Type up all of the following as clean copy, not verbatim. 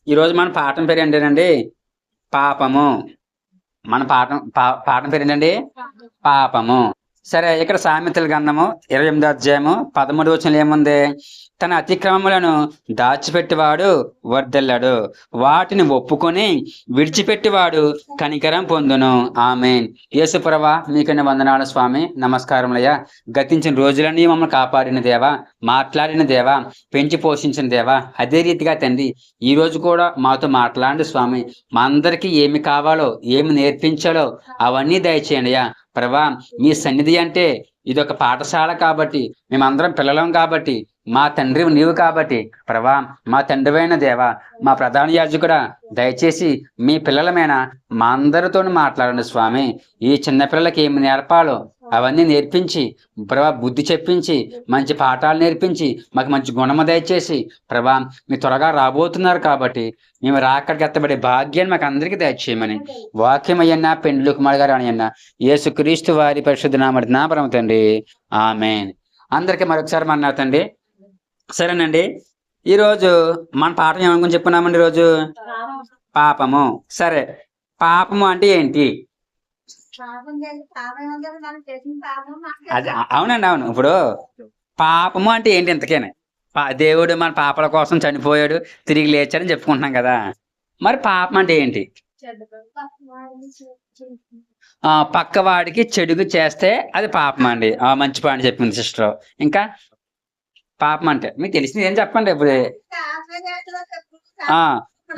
ఈరోజు మన పాఠం పేరు ఏంటండి? పాపము. మన పాఠం పేరు ఏంటండి? పాపము. సరే, ఇక్కడ సామెతల గ్రంథము 28వ అధ్యాయము 13వ వచనంలో ఏముంది? తన అతిక్రమములను దాచిపెట్టివాడు వర్ధిల్లడు, వాటిని ఒప్పుకొని విడిచిపెట్టివాడు కనికరం పొందును. ఆమేన్. యేసుప్రభా, మీకన్నా వందనాలు స్వామి. నమస్కారములయ్యా. గతించిన రోజులన్నీ మమ్మల్ని కాపాడిన దేవా, మాట్లాడిన దేవా, పెంచి పోషించిన దేవా, అదే రీతిగా తండ్రి ఈ రోజు కూడా మాతో మాట్లాడండి స్వామి. మా అందరికీ ఏమి కావాలో, ఏమి నేర్పించాలో అవన్నీ దయచేయండి అయ్యా. ప్రభా, మీ సన్నిధి అంటే ఇదొక పాఠశాల కాబట్టి, మేమందరం పిల్లలం కాబట్టి, మా తండ్రి నీవు కాబట్టి ప్రభా, మా తండ్రివైన దేవా, మా ప్రధాన యాజకుడా, దయచేసి మీ పిల్లలమైన మా అందరితో మాట్లాడండి స్వామి. ఈ చిన్నపిల్లలకి ఏమి నేర్పాలో అవన్నీ నేర్పించి ప్రభా, బుద్ధి చెప్పించి మంచి పాఠాలు నేర్పించి మాకు మంచి గుణము దయచేసి ప్రభా, మీ త్వరగా రాబోతున్నారు కాబట్టి మేము రాకడికి ఎత్తబడే భాగ్యాన్ని మాకు అందరికీ దయచేయమని వాక్యం అయ్యన్నా పెండ్లు కుమార్ గారు అని అన్నా యేసుక్రీస్తు వారి పరిశుద్ధ నామమున నా పరమ తండ్రి. ఆమేన్. అందరికీ మరొకసారి మన్నాతండి. సరేనండి, ఈరోజు మన పాఠం ఏమని గురించి చెప్పుకున్నామండి? ఈరోజు పాపము. సరే, పాపము అంటే ఏంటి? అది అవునండి, అవును. ఇప్పుడు పాపము అంటే ఏంటి ఇంతకేనే? దేవుడు మన పాపల కోసం చనిపోయాడు, తిరిగి లేచాడని చెప్పుకుంటున్నాం కదా. మరి పాపం అంటే ఏంటి? పక్కవాడికి చెడుగు చేస్తే అది పాపం అండి. మంచి పాట చెప్పింది సిస్టర్. ఇంకా పాపం అంటే మీకు తెలిసింది ఏం చెప్పండి. ఇప్పుడు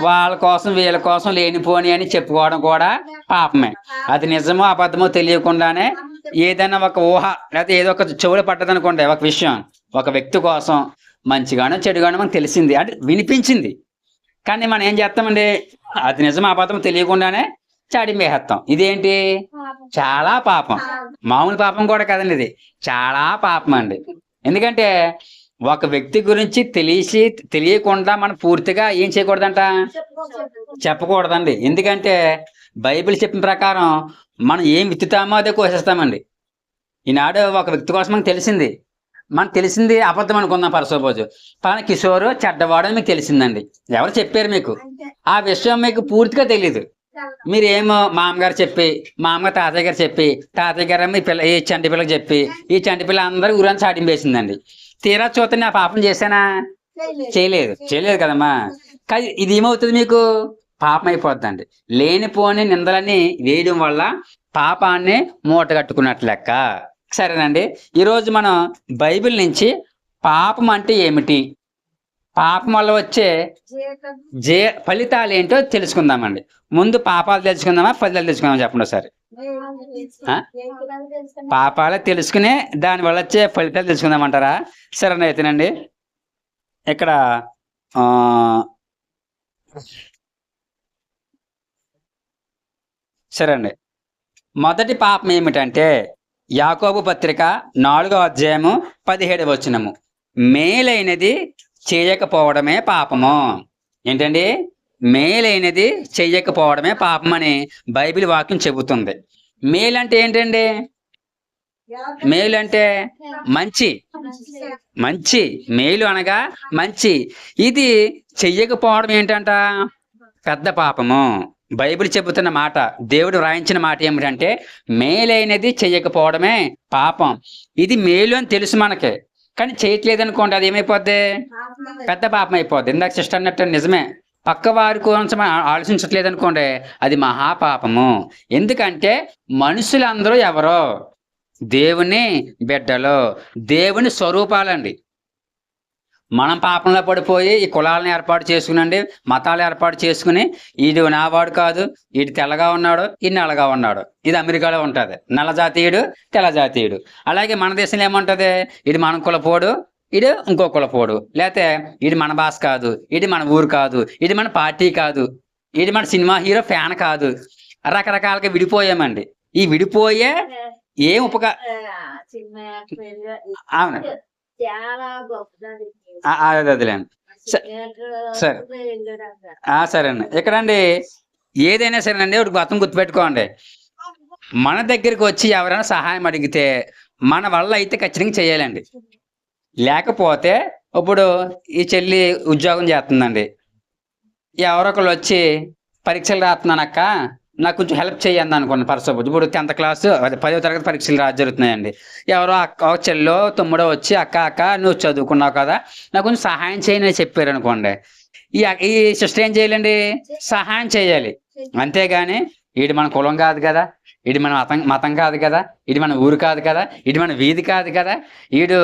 వాళ్ళ కోసం వీళ్ళ కోసం లేనిపోని అని చెప్పుకోవడం కూడా పాపమే. అది నిజమో అబద్ధమో తెలియకుండానే ఏదైనా ఒక ఊహ లేకపోతే ఏదో ఒక చెవులు పట్టదనుకోండి, ఒక విషయం ఒక వ్యక్తి కోసం మంచిగానో చెడుగానో మనకు తెలిసింది అంటే వినిపించింది, కానీ మనం ఏం చేస్తామండి? అది నిజమో అబద్ధమో తెలియకుండానే చాడిమేహేస్తాం. ఇదేంటి? చాలా పాపం. మామూలు పాపం కూడా కదండి, ఇది చాలా పాపం అండి. ఎందుకంటే ఒక వ్యక్తి గురించి తెలియకుండా మనం పూర్తిగా ఏం చేయకూడదంట? చెప్పకూడదండి. ఎందుకంటే బైబిల్ చెప్పిన ప్రకారం మనం ఏం విత్తుతామో అదే కోసేస్తామండి. ఈనాడు ఒక వ్యక్తి కోసం మనకు తెలిసింది అబద్ధం అనుకుందాం. పరసోపోజు పలానా కిషోరు చెడ్డవాడు అని మీకు తెలిసిందండి. ఎవరు చెప్పారు మీకు? ఆ విషయం మీకు పూర్తిగా తెలీదు. మీరేమో మామగారు చెప్పి, మామగారు తాతయ్య గారు చెప్పి, తాతయ్య గారు ఈ చంటి పిల్లకి చెప్పి, ఈ చంటి పిల్ల అందరూ ఊరంతా చాటింపేసిందండి. తీరా చూస్తే నా పాపం చేశానా? చేయలేదు కదమ్మా. కానీ ఇది ఏమవుతుంది? మీకు పాపం అయిపోద్దండి. లేనిపోని నిందలని వేయడం వల్ల పాపాన్ని మూట కట్టుకున్నట్లు లెక్క. సరేనండి, ఈరోజు మనం బైబిల్ నుంచి పాపం అంటే ఏమిటి, పాపం వల్ల వచ్చే ఫలితాలు ఏంటో తెలుసుకుందామండి. ముందు పాపాలు తెలుసుకుందామా, ఫలితాలు తెలుసుకుందామా? చెప్పండి ఒకసారి. పాపాలే తెలుసుకునే దానివల్ల వచ్చే ఫలితాలు తెలుసుకుందామంటారా? సరే అయితేనండి, ఇక్కడ సరే అండి, మొదటి పాపం ఏమిటంటే యాకోబు పత్రిక 4వ అధ్యాయము 17వ వచనము, మేలైనది చేయకపోవడమే పాపము. ఏంటండి? మేలైనది చెయ్యకపోవడమే పాపం అని బైబిల్ వాక్యం చెబుతుంది. మేలంటే ఏంటండి? మేలు అంటే మంచి మేలు అనగా మంచి. ఇది చెయ్యకపోవడం ఏంటంట? పెద్ద పాపము. బైబిల్ చెబుతున్న మాట, దేవుడు రాయించిన మాట ఏమిటంటే మేలైనది చెయ్యకపోవడమే పాపం. ఇది మేలు అని తెలుసు మనకి, కానీ చేయట్లేదు అనుకోండి, అది ఏమైపోద్ది? పెద్ద పాపం అయిపోద్ది. ఇందాక సిస్టర్ అన్నట్టు నిజమే. పక్క వారి కోసం ఆలోచించట్లేదు అనుకోండి, అది మహాపాపము. ఎందుకంటే మనుషులందరూ ఎవరో? దేవుని బిడ్డలు, దేవుని స్వరూపాలండి. మనం పాపంలో పడిపోయి ఈ కులాలను ఏర్పాటు చేసుకునండి, మతాలు ఏర్పాటు చేసుకుని ఈడు నావాడు కాదు, ఈడు తెల్లగా ఉన్నాడు, ఈ నల్లగా ఉన్నాడు. ఇది అమెరికాలో ఉంటుంది, నల్ల జాతీయుడు తెల్ల జాతీయుడు. అలాగే మన దేశంలో ఏముంటుంది? ఇది మన కులపోడు, ఇది ఇంకో కులపోడు. లేకపోతే ఇది మన భాష కాదు, ఇది మన ఊరు కాదు, ఇది మన పార్టీ కాదు, ఇది మన సినిమా హీరో ఫ్యాన్ కాదు. రకరకాలుగా విడిపోయామండి. ఈ విడిపోయే ఏం అవును, అదేలేండి. సరేనండి, ఇక్కడండి ఏదైనా సరేనండి ఒక గతం గుర్తుపెట్టుకోండి. మన దగ్గరికి వచ్చి ఎవరైనా సహాయం అడిగితే మన వల్ల అయితే ఖచ్చితంగా చేయాలండి. లేకపోతే ఇప్పుడు ఈ చెల్లి ఉద్యోగం చేస్తుందండి. ఎవరో ఒకళ్ళు వచ్చి పరీక్షలు రాస్తున్నానక్క, నాకు కొంచెం హెల్ప్ చేయండి అనుకోండి. సపోజ్ ఇప్పుడు 10th క్లాసు అదే 10వ తరగతి పరీక్షలు జరుగుతున్నాయండి. ఎవరో అక్క, ఒక చెల్లో తమ్ముడో వచ్చి అక్క నువ్వు చదువుకున్నావు కదా, నాకు కొంచెం సహాయం చేయని చెప్పారు అనుకోండి. ఈ సిస్టర్ ఏం చేయాలండి? సహాయం చేయాలి. అంతేగాని ఈడు మన కులం కాదు కదా, ఇది మన మతం కాదు కదా, ఇది మన ఊరు కాదు కదా, ఇది మన వీధి కాదు కదా, ఈడు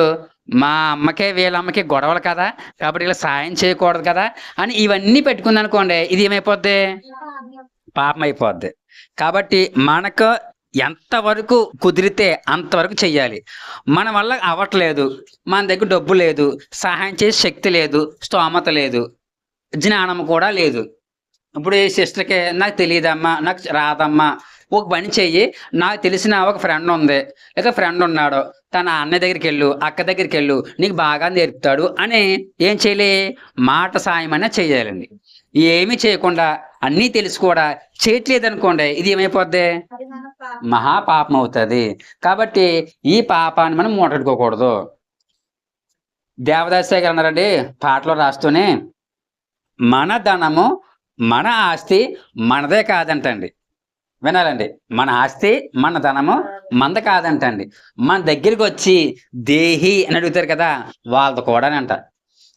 మా అమ్మకే వీళ్ళ అమ్మకి గొడవలు కదా, కాబట్టి ఇలా సాయం చేయకూడదు కదా అని ఇవన్నీ పెట్టుకుంది అనుకోండి, ఇది ఏమైపోద్ది? పాపం అయిపోద్ది. కాబట్టి మనకు ఎంతవరకు కుదిరితే అంతవరకు చెయ్యాలి. మన వల్ల అవ్వట్లేదు, మన దగ్గర డబ్బు లేదు, సహాయం చేసే శక్తి లేదు, స్తోమత లేదు, జ్ఞానం కూడా లేదు. ఇప్పుడు ఈ సిస్టర్కి నాకు తెలియదమ్మా, నాకు రాదమ్మా, ఒక పని చెయ్యి, నాకు తెలిసిన ఒక ఫ్రెండ్ ఉంది లేదా ఫ్రెండ్ ఉన్నాడు, తన అన్న దగ్గరికి వెళ్ళు, అక్క దగ్గరికి వెళ్ళు, నీకు బాగా నేర్పుతాడు అని ఏం చేయాలి? మాట సాయం అయినా చేయాలండి. ఏమీ చేయకుండా అన్నీ తెలిసి కూడా చేయట్లేదు అనుకోండి, ఇది ఏమైపోద్ది? మహాపాపం అవుతుంది. కాబట్టి ఈ పాపాన్ని మనం మూటట్టుకోకూడదు. దేవదాసే గారు అన్నారండి పాటలో రాస్తూనే, మన ధనము మన ఆస్తి మనదే కాదంటండి. వినాలండి, మన ఆస్తి మన ధనము మనది కాదంటండి. మన దగ్గరికి వచ్చి దేహి అని అడుగుతారు కదా, వాళ్ళది కూడా అంట.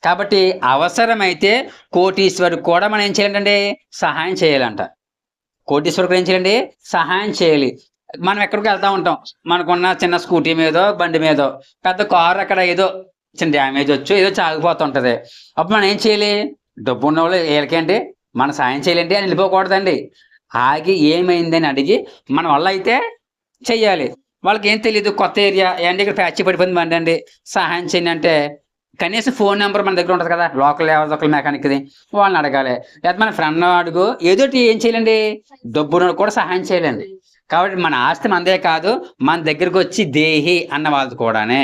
కాబట్టి అవసరమైతే కోటీశ్వరికి కూడా మనం ఏం చేయాలండి? సహాయం చేయాలంట. కోటీశ్వరికి ఏం చేయాలండి? సహాయం చేయాలి. మనం ఎక్కడికి వెళ్తా ఉంటాం, మనకున్న చిన్న స్కూటీ మీదో బండి మీదో, పెద్ద కారు అక్కడ ఏదో చిన్న డ్యామేజ్ వచ్చు, ఏదో చాగిపోతుంటది. అప్పుడు మనం ఏం చేయాలి? డబ్బు ఉన్న వాళ్ళు వీళ్ళకేంటి మన సాయం చేయాలండి అని వెళ్ళిపోకూడదండి. ఆగి ఏమైందని అడిగి మన వల్ల అయితే చెయ్యాలి. వాళ్ళకి ఏం తెలియదు, కొత్త ఏరియా ఏంటి, ఇక్కడ ప్యాచ్ పడిపోయింది బండి అండి, సహాయం చేయండి అంటే కనీసం ఫోన్ నెంబర్ మన దగ్గర ఉంటుంది కదా, లోకల్ ఎవరి మెకానిక్ది, వాళ్ళని అడగాలి. లేదా మన ఫ్రెండ్ అడుగు, ఏదోటి ఏం చేయాలండి? డబ్బును కూడా సహాయం చేయాలండి. కాబట్టి మన ఆస్తి మనదే కాదు, మన దగ్గరకు వచ్చి దేహి అన్న వాళ్ళది కూడానే.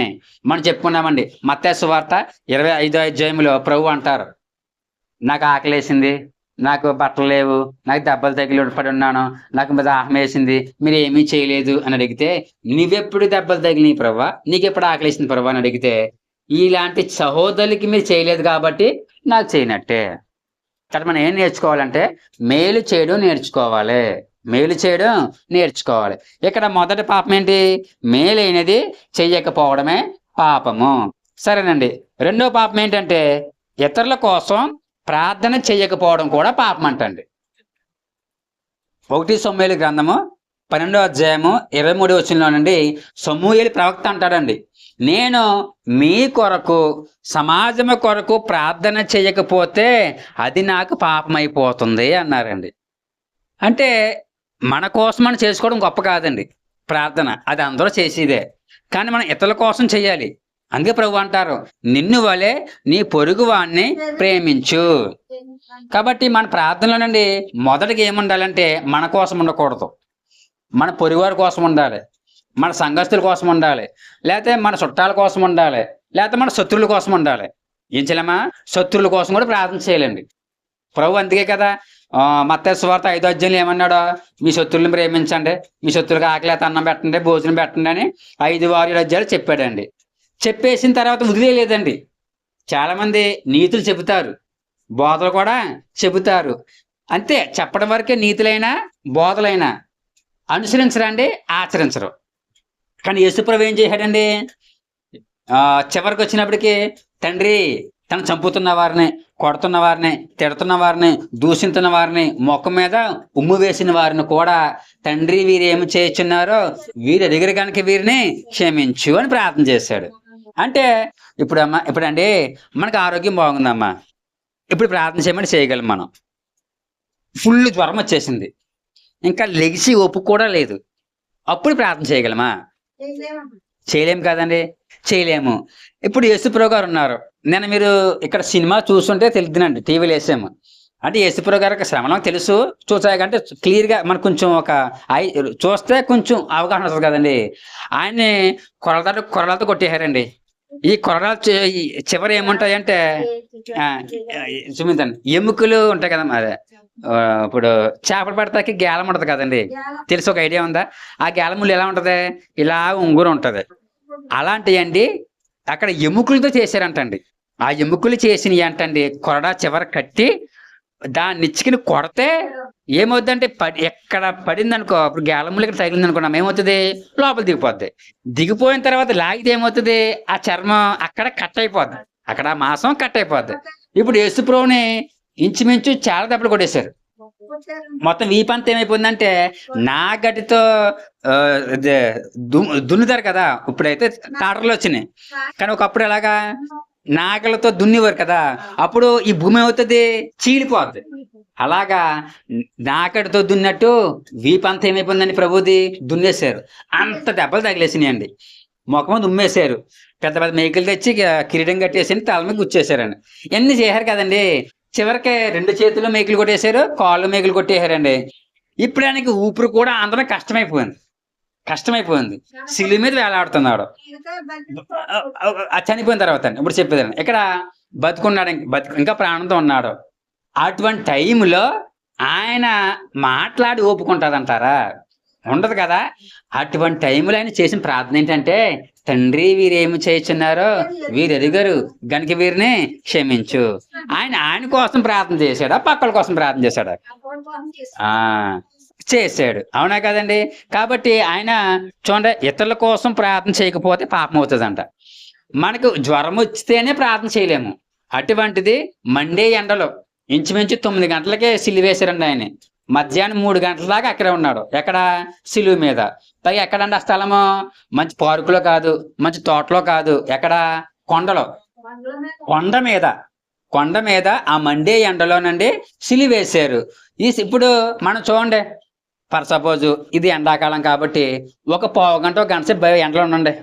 మనం చెప్పుకున్నామండి మత్తయి సువార్త 25వ అధ్యాయంలో ప్రభు అంటారు, నాకు ఆకలేసింది, నాకు బట్టలు లేవు, నాకు దెబ్బలు తగిలి పడి ఉన్నాను, నాకు దాహం వేసింది, మీరు ఏమీ చేయలేదు అని అడిగితే, నువ్వెప్పుడు దెబ్బలు తగిలినాయి ప్రభా, నీకెప్పుడు ఆకలేసింది ప్రభా అని అడిగితే, ఇలాంటి సహోదరులకి మీరు చేయలేదు కాబట్టి నాకు చేయనట్టే. కాబట్టి మనం ఏం నేర్చుకోవాలంటే మేలు చేయడం నేర్చుకోవాలి, మేలు చేయడం నేర్చుకోవాలి. ఇక్కడ మొదటి పాపం ఏంటి? మేలైనది చెయ్యకపోవడమే పాపము. సరేనండి. రెండో పాపం ఏంటంటే ఇతరుల కోసం ప్రార్థన చెయ్యకపోవడం కూడా పాపం అంటండి. 1 సమూయేలు గ్రంథము 12వ అధ్యాయము 23వ వచనంలోనండి సమూయేలు ప్రవక్త అంటాడండి, నేను మీ కొరకు సమాజము కొరకు ప్రార్థన చేయకపోతే అది నాకు పాపం అయిపోతుంది అన్నారండి. అంటే మన కోసం మనం చేసుకోవడం గొప్ప కాదండి ప్రార్థన, అది అందరూ చేసేదే. కానీ మనం ఇతరుల కోసం చెయ్యాలి. అందుకే ప్రభు అంటారు, నిన్ను వలె నీ పొరుగు వాణ్ణి ప్రేమించు. కాబట్టి మన ప్రార్థనలోనండి మొదటిగా ఏముండాలంటే మన కోసం ఉండకూడదు, మన పొరుగువారి కోసం ఉండాలి, మన సంఘస్థుల కోసం ఉండాలి, లేకపోతే మన చుట్టాల కోసం ఉండాలి, లేకపోతే మన శత్రువుల కోసం ఉండాలి. ఏం చేయలేమా? శత్రువుల కోసం కూడా ప్రార్థన చేయాలండి. ప్రభు అందుకే కదా మత్తయి సువార్త 5వ అధ్యాయంలో ఏమన్నాడు? మీ శత్రువులను ప్రేమించండి, మీ శత్రువులకు ఆకలేత అన్నం పెట్టండి, భోజనం పెట్టండి అని 5-6 అధ్యాయాలు చెప్పాడండి. చెప్పేసిన తర్వాత వదిలేదండి. చాలామంది నీతులు చెబుతారు, బోధలు కూడా చెబుతారు, అంతే. చెప్పడం వరకే నీతులైనా బోధలైనా అనుసరించరండి, ఆచరించరు. కానీ యేసుప్రభు ఏం చేశాడండి? చివరికి వచ్చినప్పటికీ, తండ్రి తను చంపుతున్న వారిని, కొడుతున్న వారిని, తిడుతున్న వారిని, దూషిస్తున్న వారిని, ముఖం మీద ఉమ్ము వేసిన వారిని కూడా, తండ్రి వీరు ఏమి చేయుచున్నారో వీరి దగ్గర కనుక వీరిని క్షమించు అని ప్రార్థన చేశాడు. అంటే ఇప్పుడండి మనకు ఆరోగ్యం బాగుందమ్మా, ఇప్పుడు ప్రార్థన చేయమని చేయగలం. మనం ఫుల్ జ్వరం వచ్చేసింది, ఇంకా లెగిసి ఒప్పు కూడా లేదు, అప్పుడు ప్రార్థన చేయగలమా? చేయలేము కదండి, చేయలేము. ఇప్పుడు యేసుప్రభు గారు ఉన్నారు, నేను మీరు ఇక్కడ సినిమా చూస్తుంటే తెలుద్దునండి, టీవీలో వేసాము అంటే యేసుప్రభు గారికి శ్రమలో తెలుసు, చూసాకంటే క్లియర్గా మనకు కొంచెం ఒక చూస్తే కొంచెం అవగాహన వస్తుంది కదండి. ఆయన్ని కొరలతో కొట్టేశారండి. ఈ కొరడాలు చివరి ఏముంటాయంటే చూపించండి, ఎముకలు ఉంటాయి కదమ్మా. అదే ఇప్పుడు చేపలు పడతాకి గేలం ఉంటుంది కదండి, తెలుసు, ఒక ఐడియా ఉందా? ఆ గేలములు ఎలా ఉంటది? ఇలా ఉంగురు ఉంటది. అలాంటివండి అక్కడ ఎముకలతో చేశారంటండి. ఆ ఎముకలు చేసినవి అంటండి కొరడా చివర కట్టి దాన్ని ఇచ్చుకుని కొడితే ఏమవుతుందంటే ఎక్కడ పడింది అనుకో, అప్పుడు గేలములు ఇక్కడ తగిలింది అనుకున్నాం, ఏమవుతుంది, లోపల దిగిపోద్ది. దిగిపోయిన తర్వాత లాగితే ఏమవుతుంది, ఆ చర్మం అక్కడ కట్ అయిపోద్ది, అక్కడ ఆ మాంసం కట్ అయిపోద్ది. ఇప్పుడు యేసుప్రభుని ఇంచుమించు చాలా దెబ్బలు కొట్టేశారు. మొత్తం వీపంతా ఏమైపోయిందంటే నాగటితో దున్నుతారు కదా, ఇప్పుడైతే టాటర్లు వచ్చినాయి, కానీ ఒకప్పుడు ఎలాగా నాగలతో దున్నేవారు కదా, అప్పుడు ఈ భూమి అవుతుంది, చీలిపోద్ది. అలాగా నాగటితో దున్నట్టు వీపంతా ఏమైపోయిందండి ప్రభుది దున్నేశారు. అంత దెబ్బలు తగిలేసినాయండి. ముఖం దుమ్మేశారు, పెద్ద పెద్ద మేకులు తెచ్చి కిరీటం కట్టేసి తల మీద గుచ్చేశారండి. ఇవన్నీ చేశారు కదండి. చివరికి 2 చేతుల్లో మేకులు కొట్టేశారు, కాళ్ళు మేకులు కొట్టేశారండి. ఇప్పుడు ఆయనకి ఊపిరి కూడా అందరం కష్టమైపోయింది. సిలువ మీద వేలాడుతున్నాడు. చనిపోయిన తర్వాత ఇప్పుడు చెప్పేదాన్ని, ఇక్కడ బతుకున్నాడు, ఇంకా ప్రాణంతో ఉన్నాడు. అటువంటి టైంలో ఆయన మాట్లాడి ఒప్పుకుంటాదంటారా? ఉండదు కదా. అటువంటి టైంలో ఆయన చేసిన ప్రార్థన ఏంటంటే, తండ్రి వీరేమి చేయుచున్నారో వీరు ఎరుగరు గనుక వీరిని క్షమించు. ఆయన కోసం ప్రార్థన చేశాడా, పక్కల కోసం ప్రార్థన చేశాడా? చేశాడు, అవునా కదండి. కాబట్టి ఆయన చూడండి, ఇతరుల కోసం ప్రార్థన చేయకపోతే పాపం అవుతుందంట. మనకు జ్వరం వచ్చితేనే ప్రార్థన చేయలేము, అటువంటిది మండే ఎండలో ఇంచుమించు 9 గంటలకే సిలువ వేశారండి. ఆయన మధ్యాహ్నం 3 గంటల దాకా అక్కడే ఉన్నాడు. ఎక్కడ? సిలువ మీద. పైగా ఎక్కడండి ఆ స్థలము? మంచి పార్కులో కాదు, మంచి తోటలో కాదు, ఎక్కడ? కొండలో, కొండ మీద ఆ మండే ఎండలోనండి సిలువ వేశారు. ఇప్పుడు మనం చూడండి, ఫర్ సపోజ్ ఇది ఎండాకాలం కాబట్టి ఒక పావు గంట, ఒక గంట సేపు ఎండలో ఉండండి,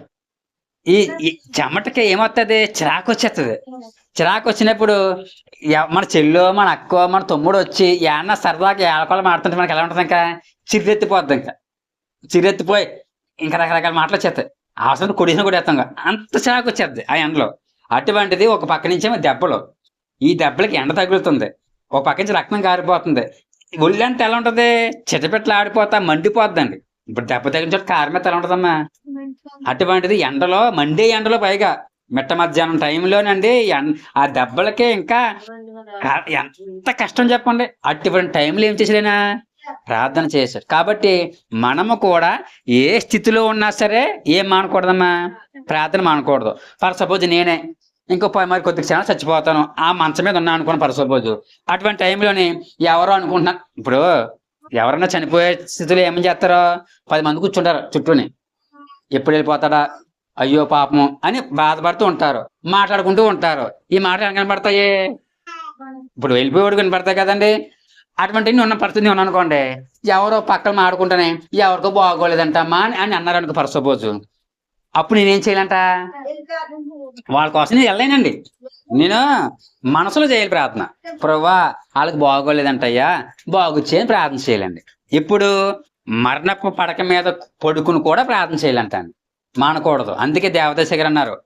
ఈ చెమటకి ఏమవుతుంది, చిరాకు వచ్చేస్తుంది. చిరాకు వచ్చినప్పుడు మన చెల్లో, మన అక్కో, మన తమ్ముడు వచ్చి ఏమన్నా సరదాగా ఏలకోళ్ళు మాడుతుంటే మనకి ఎలా ఉంటుంది, ఇంకా చిరెత్తిపోద్ది, ఇంకా చిరెత్తిపోయి ఇంకా రకరకాల మాటలు వచ్చేస్తాయి. అవసరం కొడిసిన కొడేస్తాం, అంత చిరాకు వచ్చేది ఆ ఎండలో. అటువంటిది ఒక పక్క నుంచేమో దెబ్బలు, ఈ దెబ్బలకి ఎండ తగులుతుంది, ఒక పక్క నుంచి రక్తం కారిపోతుంది, ఒళ్ళంతా ఎలా ఉంటుంది, చిటపెట్లు ఆడిపోతా మండిపోద్దండి. ఇప్పుడు దెబ్బ తగిలిన చోట కారం మీద ఎలా ఉంటుందమ్మా? అటువంటిది ఎండలో, మండే ఎండలో, పైగా మిట్ట మధ్యాహ్నం టైంలోనండి ఆ దెబ్బలకే ఇంకా ఎంత కష్టం చెప్పండి. అటువంటి టైంలో ఏం చేశాడైనా? ప్రార్థన చేశాడు. కాబట్టి మనము కూడా ఏ స్థితిలో ఉన్నా సరే ఏం మానకూడదమ్మా? ప్రార్థన మానకూడదు. ఫర్ సపోజ్ నేనే ఇంకో మరి కొద్ది క్షణం చచ్చిపోతాను, ఆ మంచం మీద ఉన్నా అనుకోండి ఫర్ సపోజ్. అటువంటి టైంలోని ఎవరో అనుకుంటున్నా, ఇప్పుడు ఎవరన్నా చనిపోయే స్థితిలో ఏమని చేస్తారో 10 మంది కూర్చుంటారు చుట్టూని, ఎప్పుడు వెళ్ళిపోతాడా, అయ్యో పాపము అని బాధపడుతూ ఉంటారు, మాట్లాడుకుంటూ ఉంటారు. ఈ మాటలు కనపడతాయి, ఇప్పుడు వెళ్ళిపోయేవాడు కనపడతాయి కదండి. అటువంటి ఉన్న పరిస్థితి ఉన్నాను అనుకోండి, ఎవరో పక్కన మాడుకుంటానే ఎవరికో బాగోలేదంటమ్మా అని అన్నారు అనుకో ఫర్ సపోజ్. అప్పుడు నేనేం చేయాలంట? వాళ్ళ కోసం నేను వెళ్ళలేనండి, నేను మనసులో చేయాలి ప్రార్థన. ప్రభువా వాళ్ళకి బాగోలేదంటయ్యా, బాగు చేయని ప్రార్థన చేయాలండి. ఇప్పుడు మరణపు పడక మీద పడుకుని కూడా ప్రార్థన చేయాలంటాను, మానకూడదు. అందుకే దేవదశ గారు అన్నారు,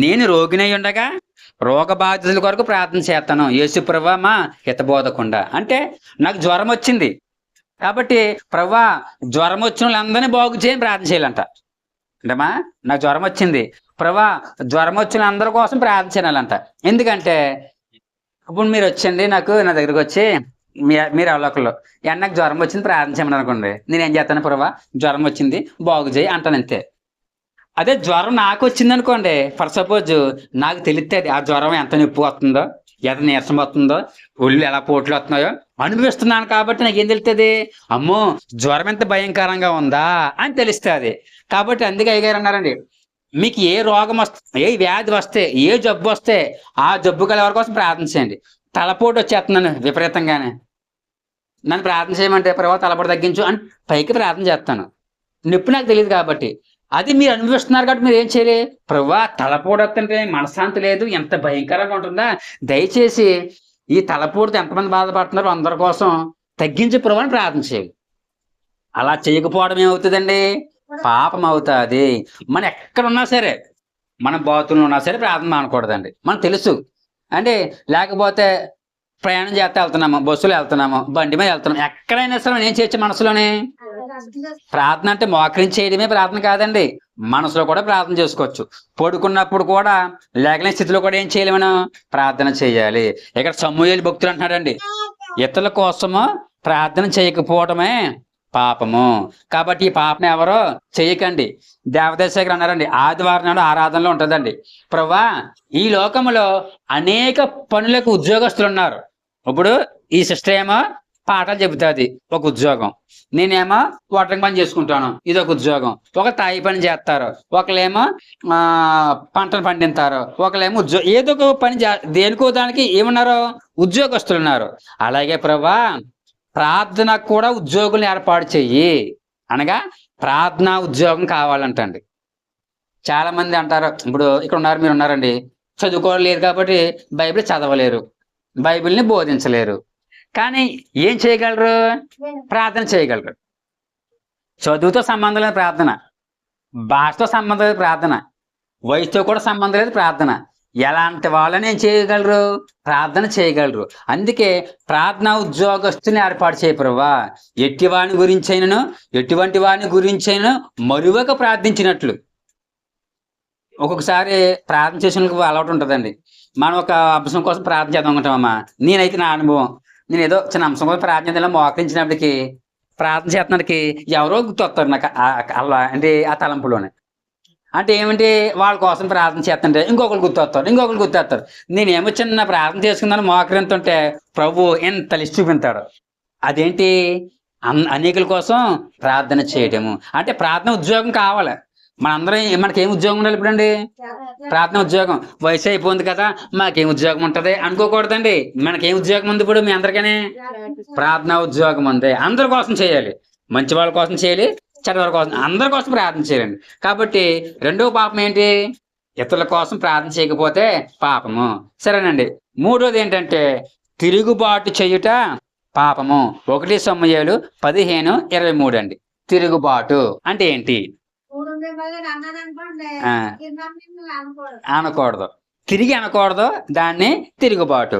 నేను రోగినై ఉండగా రోగ బాధితుల కొరకు ప్రార్థన చేస్తాను, యేసు ప్రభువా మా హితబోధకుండా. అంటే నాకు జ్వరం వచ్చింది కాబట్టి ప్రభువా జ్వరం వచ్చిన వాళ్ళందరినీ బాగు చేయని ప్రార్థన చేయాలంట. అంటేమా నాకు జ్వరం వచ్చింది, ప్రభువా జ్వరం వచ్చిన అందరి కోసం ప్రార్థన చేయాలంట. ఎందుకంటే ఇప్పుడు మీరు వచ్చండి, నా దగ్గరకు వచ్చి మీరు అవలోకల్లో నాకు జ్వరం వచ్చింది ప్రార్థన చేయమని అనుకోండి, నేనేం చేస్తాను, ప్రభువా జ్వరం వచ్చింది బాగు చేయి అంటాను, అంతే. అదే జ్వరం నాకు వచ్చింది అనుకోండి ఫర్ సపోజ్, నాకు తెలుస్తుంది ఆ జ్వరం ఎంత నొప్పి వస్తుందో, ఎంత నీరసం వస్తుందో, ఒళ్ళు ఎలా పోట్లు వస్తున్నాయో అనుభవిస్తున్నాను. కాబట్టి నాకు ఏం తెలుస్తుంది, అమ్మో జ్వరం ఎంత భయంకరంగా ఉందా అని తెలుస్తుంది. కాబట్టి అందుకే అయ్యగారు అన్నారండి, మీకు ఏ రోగం వస్తే, ఏ వ్యాధి వస్తే, ఏ జబ్బు వస్తే ఆ జబ్బు గల వారి కోసం ప్రార్థన చేయండి. తలపోటు వచ్చేస్తున్నాను విపరీతంగానే, నన్ను ప్రార్థన చేయమంటే ప్రభువా తలపోటు తగ్గించు అని పైకి ప్రార్థన చేస్తాను, నొప్పి నాకు తెలియదు కాబట్టి. అది మీరు అనుభవిస్తున్నారు కాబట్టి మీరు ఏం చేయాలి, ప్రభువా తలపోటు వస్తుంటే మనశ్శాంతి లేదు, ఎంత భయంకరంగా ఉంటుందా, దయచేసి ఈ తలపోటుతో ఎంతమంది బాధపడుతున్నారో అందరి కోసం తగ్గించే ప్రభువా అని ప్రార్థన చేయాలి. అలా చేయకపోవడం ఏమవుతుందండి, పాపం అవుతుంది. మనం ఎక్కడున్నా సరే, మన బాతులు ఉన్నా సరే ప్రార్థన మానకూడదండి. మనకు తెలుసు అంటే, లేకపోతే ప్రయాణం చేస్తే వెళ్తున్నాము, బస్సులో వెళ్తున్నాము, బండి మీద వెళ్తున్నాము, ఎక్కడైనా సరే మనం ఏం చేయొచ్చు, మనసులోనే ప్రార్థన అంటే మోకరించి చేయడమే ప్రార్థన కాదండి, మనసులో కూడా ప్రార్థన చేసుకోవచ్చు. పడుకున్నప్పుడు కూడా లేకలేని స్థితిలో కూడా ఏం చేయాలి, మనం ప్రార్థన చేయాలి. ఇక్కడ సమూయేలు భక్తులు అంటున్నాడండి, ఇతరుల కోసము ప్రార్థన చేయకపోవడమే పాపము. కాబట్టి ఈ పాపం ఎవరో చేయకండి. దేవదశేఖర్ అన్నారండి, ఆదివారం నాడు ఆరాధనలో ఉంటుందండి, ప్రభువా ఈ లోకంలో అనేక పనులకు ఉద్యోగస్తులు ఉన్నారు. ఇప్పుడు ఈ సిస్టర్ ఏమో పాటలు చెబుతుంది, ఒక ఉద్యోగం. నేనేమో వాటరింగ్ పని చేసుకుంటాను, ఇది ఒక ఉద్యోగం. ఒక తాయి పని చేస్తారు, ఒకళ్ళేమో పంటలు పండిస్తారు, ఒకళ్ళేమో ఏదో ఒక పని దేనికో దానికి ఏమన్నారు, ఉద్యోగస్తులు ఉన్నారు. అలాగే ప్రభువా ప్రార్థన కూడా ఉద్యోగులను ఏర్పాటు చెయ్యి అనగా ప్రార్థనా ఉద్యోగం కావాలంటండి. చాలా మంది అంటారు, ఇప్పుడు ఇక్కడ ఉన్నారు, మీరు ఉన్నారండి, చదువుకోలేరు కాబట్టి బైబిల్ చదవలేరు, బైబిల్ని బోధించలేరు, కానీ ఏం చేయగలరు, ప్రార్థన చేయగలరు. చదువుతో సంబంధం లేదు ప్రార్థన, భాషతో సంబంధం లేదు ప్రార్థన, వయసుతో కూడా సంబంధం లేదు ప్రార్థన. ఎలాంటి వాళ్ళని ఏం చేయగలరు, ప్రార్థన చేయగలరు. అందుకే ప్రార్థనా ఉద్యోగస్తుని ఏర్పాటు చేయ ప్రభువా, ఎట్టివాని గురించైనను ఎటువంటి వాని గురించైనా మరువక ప్రార్థించినట్లు. ఒక్కొక్కసారి ప్రార్థన చేసిన అలవాటు ఉంటుందండి, మనం ఒక అంశం కోసం ప్రార్థన చేద్దాం అనుకుంటామమ్మా. నేనైతే నా అనుభవం, నేను ఏదో చిన్న అంశం కోసం ప్రార్థన చేద్దాం మోకరించినప్పటికీ, ప్రార్థన చేస్తున్నప్పటికీ ఎవరో గుర్తొస్తారు నాకు అలా, అంటే ఆ తలంపులోనే. అంటే ఏమిటి, వాళ్ళ కోసం ప్రార్థన చేస్తుంటే ఇంకొకరు గుర్తొస్తారు. నేనేమో చిన్న ప్రార్థన చేసుకుందాను మోకరింతుంటే ప్రభు ఎంత లిస్ట్ చూపించాడు. అదేంటి, అనేకుల కోసం ప్రార్థన చేయటము అంటే ప్రార్థన ఉద్యోగం కావాలి. మనందరం మనకేం ఉద్యోగం ఉండాలి ఇప్పుడండి, ప్రార్థన ఉద్యోగం. వయసు అయిపోయింది కదా మాకేం ఉద్యోగం ఉంటది అనుకోకూడదండి. మనకేం ఉద్యోగం ఉంది ఇప్పుడు, మీ అందరికీ ప్రార్థనా ఉద్యోగం ఉంది. అందరి కోసం చేయాలి, మంచి వాళ్ళ కోసం చేయాలి, చెడ్డవాళ్ళ కోసం, అందరి కోసం ప్రార్థన చేయాలండి. కాబట్టి రెండవ పాపం ఏంటి, ఇతరుల కోసం ప్రార్థన చేయకపోతే పాపము. సరేనండి. మూడోది ఏంటంటే తిరుగుబాటు చేయుట పాపము. 1 సమూయేలు 15:23 అండి. తిరుగుబాటు అంటే ఏంటి, అనకూడదు, తిరిగి అనకూడదు, దాన్ని తిరుగుబాటు.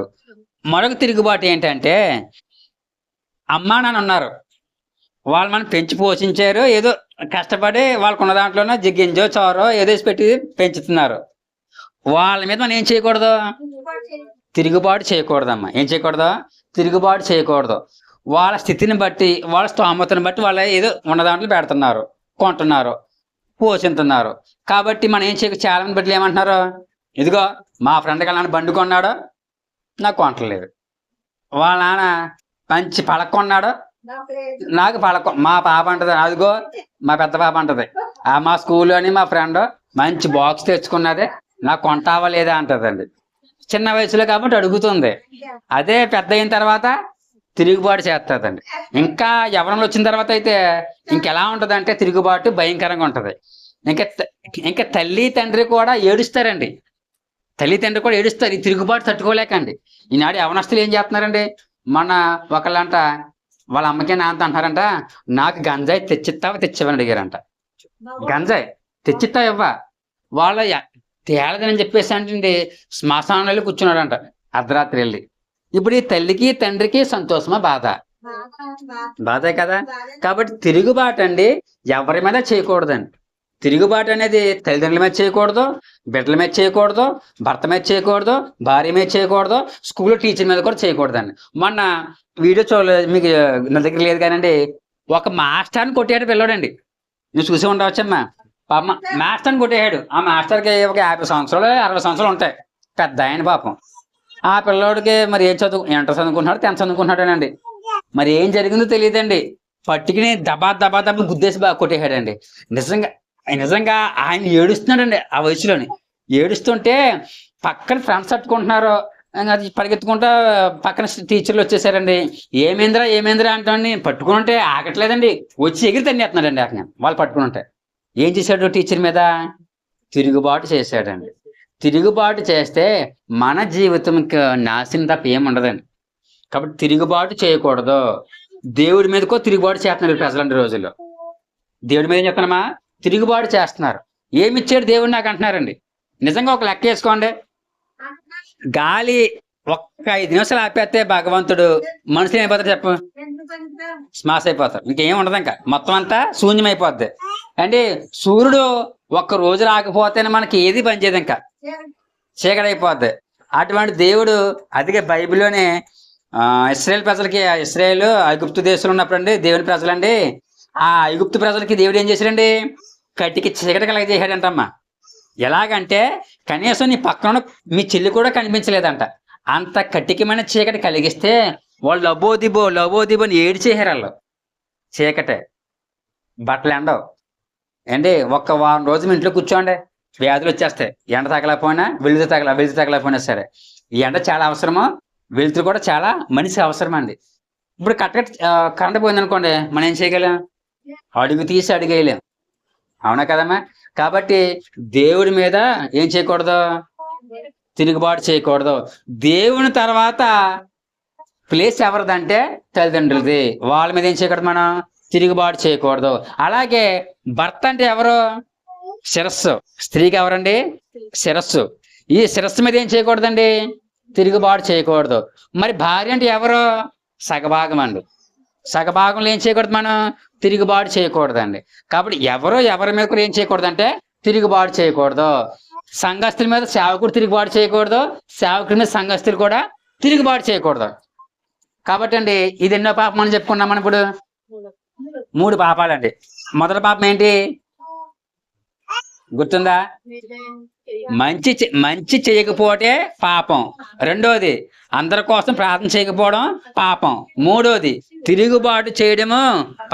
మరొక తిరుగుబాటు ఏంటంటే, అమ్మా నాన్న ఉన్నారు, వాళ్ళు మనం పెంచి పోషించారు, ఏదో కష్టపడి వాళ్ళకున్న దాంట్లోనే గింజో చోరో ఏదో పెట్టి పెంచుతున్నారు, వాళ్ళ మీద మనం ఏం చేయకూడదు, తిరుగుబాటు చేయకూడదమ్మా. ఏం చేయకూడదు, తిరుగుబాటు చేయకూడదు. వాళ్ళ స్థితిని బట్టి, వాళ్ళ స్తోమతను బట్టి వాళ్ళు ఏదో ఉన్న దాంట్లో పెడుతున్నారు, కొంటున్నారు, పోషిస్తున్నారు. కాబట్టి మనం ఏం చేయక, చాలా మంది బట్టి ఏమంటున్నారు, ఇదిగో మా ఫ్రెండ్ కల్లా బండి కొన్నాడు, నాకు కొంటలేదు. వాళ్ళ నాన్న మంచి పలక కొన్నాడు, నాకు మా పాప అంటది, అదిగో మా పెద్ద పాప అంటది, మా స్కూల్లోని మా ఫ్రెండ్ మంచి బాక్స్ తెచ్చుకున్నది, నాకు కొంటావా లేదా అంటదండి. చిన్న వయసులో కాబట్టి అడుగుతుంది. అదే పెద్ద అయిన తర్వాత తిరుగుబాటు చేస్తుందండి. ఇంకా యవ్వనంలో వచ్చిన తర్వాత అయితే ఇంకెలా ఉంటది అంటే తిరుగుబాటు భయంకరంగా ఉంటది. ఇంకా తల్లి తండ్రి కూడా ఏడుస్తారండి, తల్లి తండ్రి కూడా ఏడుస్తారు ఈ తిరుగుబాటు తట్టుకోలేకండి. ఈనాడు యవనస్తులు ఏం చేస్తున్నారండి, మన ఒకళ్ళంట వాళ్ళ అమ్మకే నాన్న అంటారంట, నాకు గంజాయి తెచ్చివని అడిగారంట. గంజాయి తెచ్చిస్తావు ఇవ్వ, వాళ్ళ తేలదని చెప్పేసి అంటే శ్మశానంలో కూర్చున్నాడంట అర్ధరాత్రి వెళ్ళి. ఇప్పుడు ఈ తల్లికి తండ్రికి సంతోషమా బాధే కదా. కాబట్టి తిరుగుబాటు అండి ఎవరి మీద చేయకూడదండి. తిరుగుబాటు అనేది తల్లిదండ్రుల మీద చేయకూడదు, బిడ్డల మీద చేయకూడదు, భర్త మీద చేయకూడదు, భార్య మీద చేయకూడదు, స్కూల్లో టీచర్ మీద కూడా చేయకూడదండి. మొన్న వీడియో చూడలేదు, మీకు నా దగ్గర లేదు కానండి, ఒక మాస్టర్ని కొట్టాడు పిల్లడండి, నువ్వు చూసి ఉండవచ్చమ్మా. పాప మాస్టర్ని కొట్టేయాడు. ఆ మాస్టర్కి ఒక 50 సంవత్సరాలు 60 సంవత్సరాలు ఉంటాయి, పెద్ద ఆయన పాపం. ఆ పిల్లోడికి మరి ఏం ఇంటర్ చదువుకుంటున్నాడు, 10th చదువుకుంటున్నాడేనండి. మరి ఏం జరిగిందో తెలియదండి, పట్టుకుని దబా గుద్దేసి బాగా కొట్టేశాడండి. నిజంగా ఆయన ఏడుస్తున్నాడండి ఆ వయసులోని. ఏడుస్తుంటే పక్కన ఫ్రెండ్స్ తట్టుకుంటున్నారు, అది పరిగెత్తుకుంటా పక్కన టీచర్లు వచ్చేసారండి. ఏమేంద్రా అంటే పట్టుకుంటే ఆగట్లేదండి, వచ్చి ఎగిరి తన్నేస్తున్నాడండి అక్కడ. వాళ్ళు పట్టుకుంటే ఏం చేశాడు, టీచర్ మీద తిరుగుబాటు చేశాడండి. తిరుగుబాటు చేస్తే మన జీవితంకి నాశనం తప్ప ఏముండదండి. కాబట్టి తిరుగుబాటు చేయకూడదు. దేవుడి మీదకో తిరుగుబాటు చేస్తున్నారు ప్రజలంటి రోజుల్లో. దేవుడి మీద ఏం చెప్తున్నామా, తిరుగుబాటు చేస్తున్నారు. ఏమిచ్చాడు దేవుడు నాకు అంటున్నారండి. నిజంగా ఒక లెక్క వేసుకోండి, గాలి ఒక్క 5 నిమిషాలు ఆపేస్తే భగవంతుడు మనుషులు ఏమైపోతారు చెప్పు, స్మాష్ అయిపోతారు, ఇంకేం ఉండదు, ఇంకా మొత్తం అంతా శూన్యమైపోద్ది. అంటే సూర్యుడు ఒక్క రోజు రాకపోతేనే మనకి ఏది పనిచేయదు, ఇంకా చీకటి అయిపోద్ది. అటువంటి దేవుడు అదిగే బైబిల్లోనే ఇస్రాయేల్ ప్రజలకి, ఇస్రాయేల్ ఐగుప్తు దేశంలో ఉన్నప్పుడు అండి దేవుని ప్రజలండి, ఆ ఐగుప్తు ప్రజలకి దేవుడు ఏం చేశాడండి, కట్టికి చీకటి కలగజేసాడంటమ్మా. ఎలాగంటే కనీసం నీ పక్కన మీ చెల్లి కూడా కనిపించలేదంట, అంత కట్టికమైన చీకటి కలిగిస్తే వాళ్ళు లబోదిబో లబోదిబో అని ఏడిచేసారు. వాళ్ళు చీకటే, బట్టలు ఎండవు ఏంటి, ఒక్క వారం రోజు మీ ఇంట్లో కూర్చోండి, వ్యాధులు వచ్చేస్తాయి. ఎండ తగలకపోయినా వెలుతురు తగలకపోయినా సరే, ఈ ఎండ చాలా అవసరమో, వెలుతురు కూడా చాలా మనిషి అవసరం అండి. ఇప్పుడు కరెంట్ పోయిందనుకోండి, మనం ఏం చేయగలం, అడుగు తీసి అడిగేయలేం, అవునా కదమ్మా. కాబట్టి దేవుడి మీద ఏం చేయకూడదు, తిరుగుబాటు చేయకూడదు. దేవుని తర్వాత ప్లేస్ ఎవరిదంటే తల్లిదండ్రులది, వాళ్ళ మీద ఏం చేయకూడదు, మనం తిరుగుబాటు చేయకూడదు. అలాగే భర్త అంటే ఎవరు, శిరస్సు. స్త్రీకి ఎవరండి, శిరస్సు. ఈ శిరస్సు మీద ఏం చేయకూడదండి, తిరుగుబాటు చేయకూడదు. మరి భార్య అంటే ఎవరు, సగభాగం అండి. సగభాగంలో ఏం చేయకూడదు, మనం తిరుగుబాటు చేయకూడదండి. కాబట్టి ఎవరి మీద కూడా ఏం చేయకూడదంటే తిరుగుబాటు చేయకూడదు. సంఘస్థుల మీద సేవకుడు తిరుగుబాటు చేయకూడదు, సేవకుడి మీద సంఘస్థులు కూడా తిరుగుబాటు చేయకూడదు. కాబట్టి అండి ఇది ఎన్నో పాపం అని చెప్పుకున్నాం మనం ఇప్పుడు, 3 పాపాలండి. మొదటి పాపం ఏంటి గుర్తుందా, మంచి చేయకపోతే పాపం. రెండోది అందరి కోసం ప్రార్థన చేయకపోవడం పాపం. మూడోది తిరుగుబాటు చేయడము